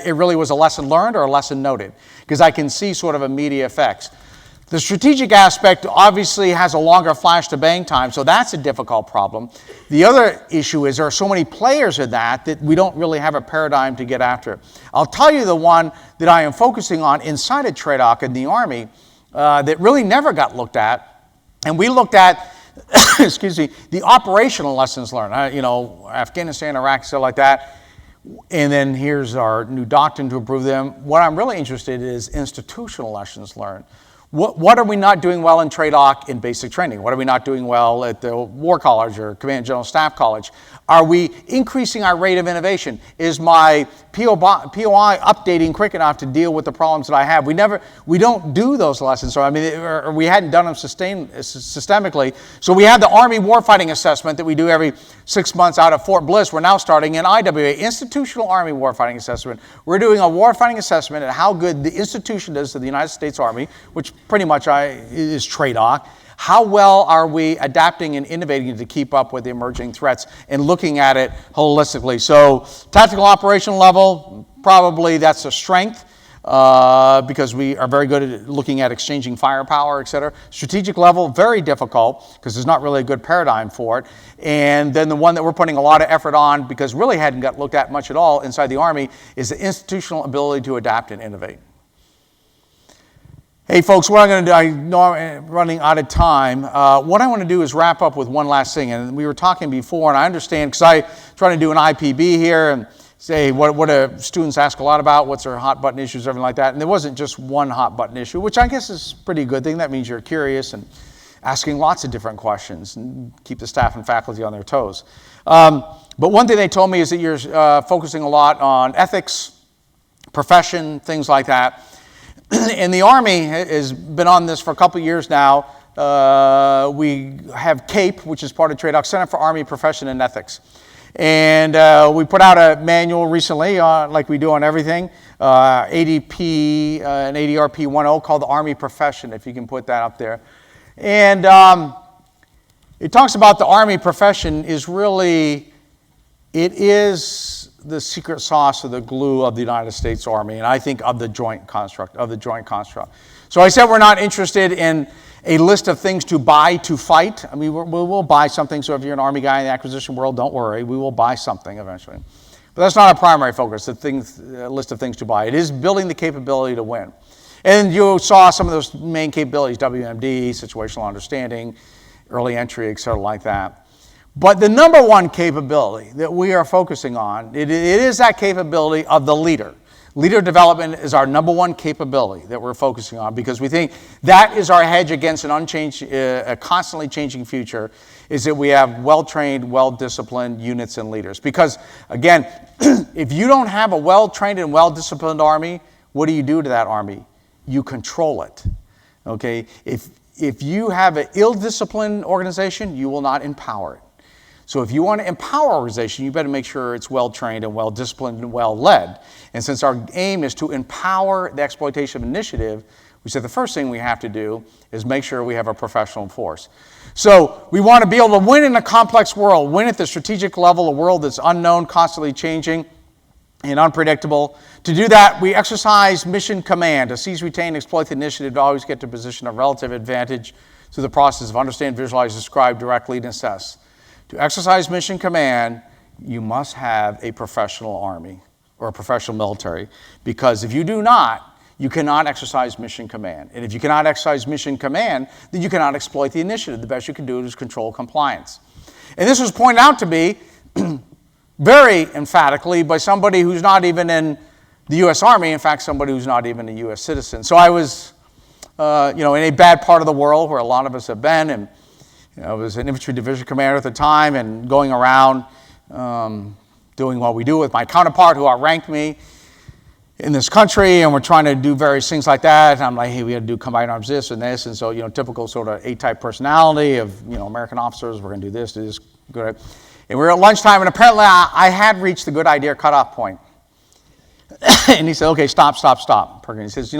it really was a lesson learned or a lesson noted, because I can see sort of immediate effects. The strategic aspect obviously has a longer flash to bang time, so that's a difficult problem. The other issue is there are so many players in that we don't really have a paradigm to get after. I'll tell you the one that I am focusing on inside of TRADOC in the Army that really never got looked at, and we looked at, the operational lessons learned. Afghanistan, Iraq, stuff like that. And then here's our new doctrine to improve them. What I'm really interested in is institutional lessons learned. What are we not doing well in TRADOC in basic training? What are we not doing well at the War College or Command General Staff College? Are we increasing our rate of innovation? Is my POI updating quick enough to deal with the problems that I have? We don't do those lessons, or we hadn't done them systemically. So we have the Army Warfighting Assessment that we do every 6 months out of Fort Bliss. We're now starting an IWA, Institutional Army Warfighting Assessment. We're doing a warfighting assessment at how good the institution is to the United States Army, which pretty much is TRADOC. How well are we adapting and innovating to keep up with the emerging threats and looking at it holistically? So tactical operational level, probably that's a strength. Because we are very good at looking at exchanging firepower, et cetera. Strategic level, very difficult, because there's not really a good paradigm for it. And then the one that we're putting a lot of effort on, because really hadn't got looked at much at all inside the Army, is the institutional ability to adapt and innovate. Hey folks, what I'm going to do, I know I'm running out of time. What I want to do is wrap up with one last thing. And we were talking before, and I understand, because I try to do an IPB here, and say what do students ask a lot about, what's their hot button issues, everything like that. And there wasn't just one hot button issue, which I guess is a pretty good thing. That means you're curious and asking lots of different questions and keep the staff and faculty on their toes. But one thing they told me is that you're focusing a lot on ethics, profession, things like that. And the Army has been on this for a couple of years now. We have CAPE, which is part of TRADOC, Center for Army Profession and Ethics. And we put out a manual recently, like we do on everything, ADP and ADRP 1.0 called the Army Profession, if you can put that up there. And it talks about the Army profession is really, it is the secret sauce or the glue of the United States Army, and I think of the joint construct, So I said we're not interested in a list of things to buy to fight. I mean, we will buy something, so if you're an Army guy in the acquisition world, don't worry, we will buy something eventually. But that's not our primary focus, the list of things to buy. It is building the capability to win. And you saw some of those main capabilities, WMD, situational understanding, early entry, et cetera, like that. But the number one capability that we are focusing on, it is that capability of the leader. Leader development is our number one capability that we're focusing on, because we think that is our hedge against an a constantly changing future, is that we have well-trained, well-disciplined units and leaders. Because, again, if you don't have a well-trained and well-disciplined Army, what do you do to that Army? You control it, okay? If you have an ill-disciplined organization, you will not empower it. So if you want to empower an organization, you better make sure it's well-trained and well-disciplined and well-led. And since our aim is to empower the exploitation initiative, we said the first thing we have to do is make sure we have a professional force. So we want to be able to win in a complex world, win at the strategic level, a world that's unknown, constantly changing, and unpredictable. To do that, we exercise mission command, a seize, retain, exploit the initiative to always get to a position of relative advantage through the process of understand, visualize, describe, direct, lead, and assess. To exercise mission command, you must have a professional Army or a professional military, because if you do not, you cannot exercise mission command. And if you cannot exercise mission command, then you cannot exploit the initiative. The best you can do is control compliance. And this was pointed out to me very emphatically by somebody who's not even in the U.S. Army, in fact, somebody who's not even a U.S. citizen. So I was in a bad part of the world where a lot of us have been, and I was an infantry division commander at the time, and going around doing what we do with my counterpart who outranked me in this country, and we're trying to do various things like that. And I'm like, hey, we got to do combined arms this and this. And so, typical sort of A-type personality of, American officers, we're going to do this, good. And we were at lunchtime, and apparently I had reached the good idea cutoff point. And he said, okay, stop. Perkins, he says,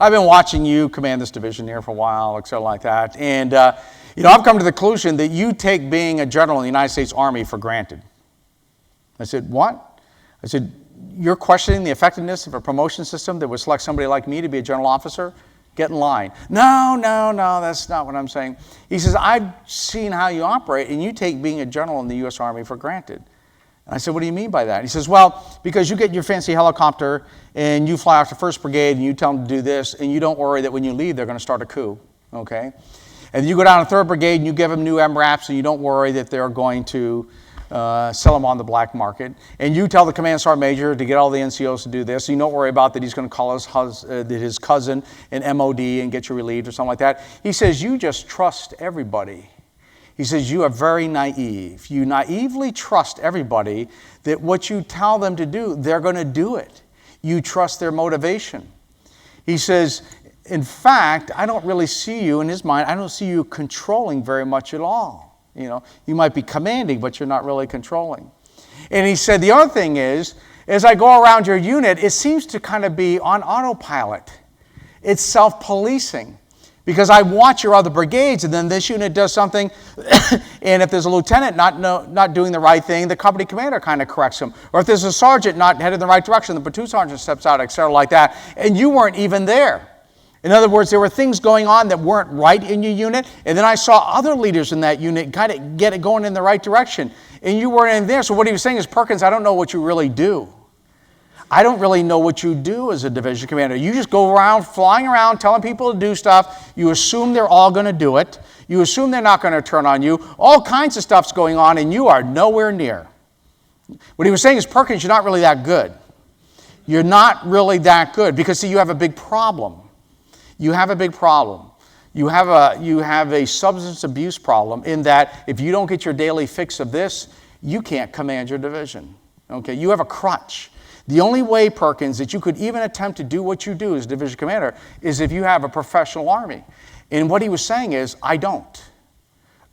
I've been watching you command this division here for a while, et cetera, like that. And, I've come to the conclusion that you take being a general in the United States Army for granted. I said, what? I said, you're questioning the effectiveness of a promotion system that would select somebody like me to be a general officer? Get in line. No, that's not what I'm saying. He says, I've seen how you operate, and you take being a general in the U.S. Army for granted. And I said, what do you mean by that? He says, well, because you get your fancy helicopter, and you fly off to 1st Brigade, and you tell them to do this, and you don't worry that when you leave, they're going to start a coup, okay? And you go down to 3rd Brigade, and you give them new MRAPs, and you don't worry that they're going to sell them on the black market. And you tell the Command Sergeant Major to get all the NCOs to do this. So you don't worry about that he's going to call his cousin an MOD and get you relieved or something like that. He says, you just trust everybody. He says, you are very naive. You naively trust everybody that what you tell them to do, they're going to do it. You trust their motivation. He says, in fact, I don't really see you, in his mind, I don't see you controlling very much at all. You might be commanding, but you're not really controlling. And he said, the other thing is, as I go around your unit, it seems to kind of be on autopilot. It's self-policing. Because I watch your other brigades, and then this unit does something, and if there's a lieutenant not doing the right thing, the company commander kind of corrects him. Or if there's a sergeant not headed in the right direction, the platoon sergeant steps out, et cetera, like that, and you weren't even there. In other words, there were things going on that weren't right in your unit, and then I saw other leaders in that unit kind of get it going in the right direction, and you weren't in there. So what he was saying is, Perkins, I don't know what you really do. I don't really know what you do as a division commander. You just go around, flying around, telling people to do stuff. You assume they're all going to do it. You assume they're not going to turn on you. All kinds of stuff's going on, and you are nowhere near. What he was saying is, Perkins, you're not really that good. You're not really that good because, see, you have a big problem. You have a big problem. You have a substance abuse problem in that if you don't get your daily fix of this, you can't command your division. Okay? You have a crutch. The only way, Perkins, that you could even attempt to do what you do as division commander is if you have a professional army. And what he was saying is, I don't.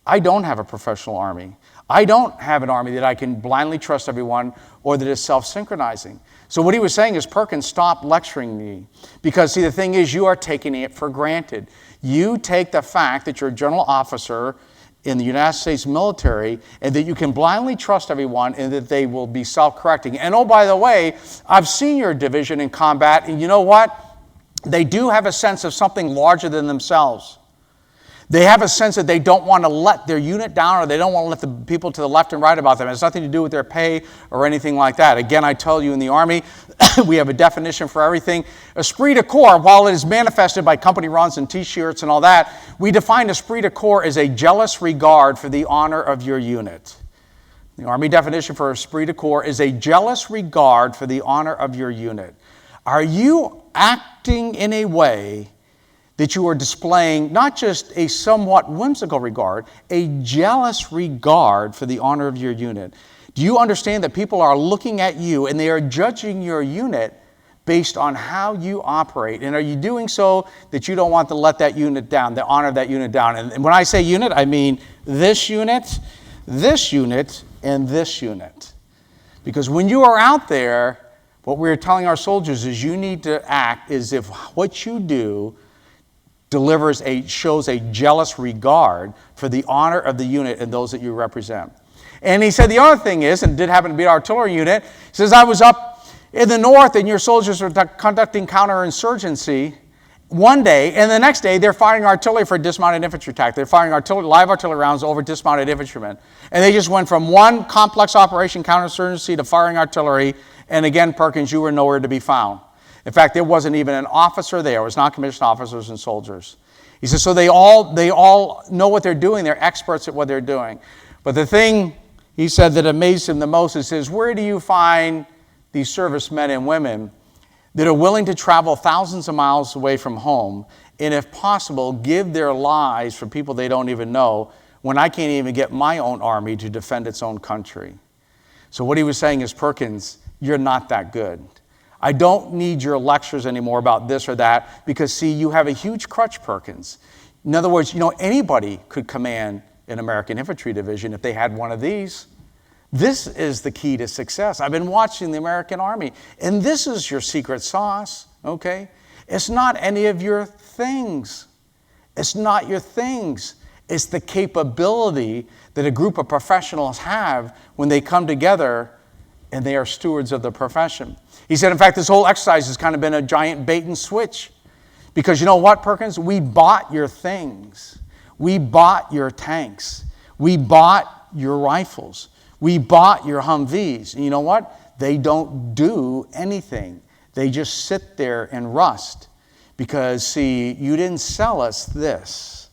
I don't have a professional army. I don't have an army that I can blindly trust everyone or that is self-synchronizing. So what he was saying is, Perkins, stop lecturing me. Because, see, the thing is, you are taking it for granted. You take the fact that you're a general officer in the United States military and that you can blindly trust everyone and that they will be self-correcting. And oh, by the way, I've seen your division in combat, and you know what? They do have a sense of something larger than themselves. They have a sense that they don't want to let their unit down, or they don't want to let the people to the left and right about them. It has nothing to do with their pay or anything like that. Again, I tell you in the Army, we have a definition for everything. Esprit de corps, while it is manifested by company runs and T-shirts and all that, we define esprit de corps as a jealous regard for the honor of your unit. The Army definition for esprit de corps is a jealous regard for the honor of your unit. Are you acting in a way that you are displaying not just a somewhat whimsical regard, a jealous regard for the honor of your unit? Do you understand that people are looking at you and they are judging your unit based on how you operate? And are you doing so that you don't want to let that unit down, the honor of that unit down? And when I say unit, I mean this unit, and this unit. Because when you are out there, what we're telling our soldiers is you need to act as if what you do shows a jealous regard for the honor of the unit and those that you represent. And he said the other thing is, and it did happen to be an artillery unit, he says, I was up in the north and your soldiers were conducting counterinsurgency one day, and the next day they're firing artillery for a dismounted infantry attack. They're firing live artillery rounds over dismounted infantrymen. And they just went from one complex operation, counterinsurgency, to firing artillery, and again, Perkins, you were nowhere to be found. In fact, there wasn't even an officer there. It was non-commissioned officers and soldiers. He says, so they all know what they're doing. They're experts at what they're doing. But the thing, he said, that amazed him the most is, where do you find these servicemen and women that are willing to travel thousands of miles away from home and, if possible, give their lives for people they don't even know when I can't even get my own army to defend its own country? So what he was saying is, Perkins, you're not that good. I don't need your lectures anymore about this or that because, see, you have a huge crutch, Perkins. In other words, anybody could command an American infantry division if they had one of these. This is the key to success. I've been watching the American Army, and this is your secret sauce, okay? It's not any of your things. It's not your things. It's the capability that a group of professionals have when they come together and they are stewards of the profession. He said, in fact, this whole exercise has kind of been a giant bait and switch. Because you know what, Perkins? We bought your things. We bought your tanks. We bought your rifles. We bought your Humvees. And you know what? They don't do anything. They just sit there and rust. Because, see, you didn't sell us this.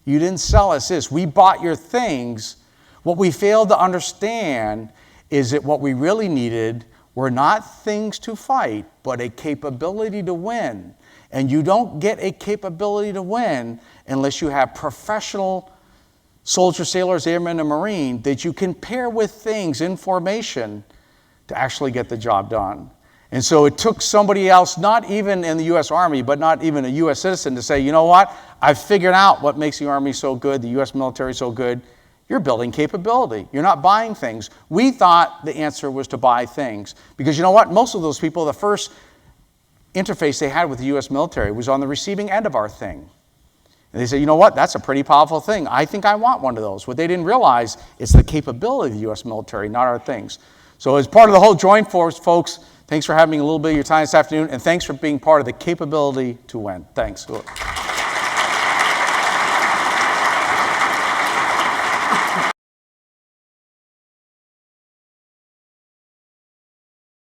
You didn't sell us this. We bought your things. What we failed to understand is that what we really needed were not things to fight, but a capability to win. And you don't get a capability to win unless you have professional soldiers, sailors, airmen, and Marine that you can pair with things in formation to actually get the job done. And so it took somebody else, not even in the U.S. Army, but not even a U.S. citizen, to say, you know what? I've figured out what makes the Army so good, the U.S. military so good. You're building capability. You're not buying things. We thought the answer was to buy things. Because you know what? Most of those people, the first interface they had with the U.S. military was on the receiving end of our thing. And they say, you know what, that's a pretty powerful thing. I think I want one of those. What they didn't realize is the capability of the U.S. military, not our things. So as part of the whole Joint Force, folks, thanks for having a little bit of your time this afternoon, and thanks for being part of the capability to win. Thanks.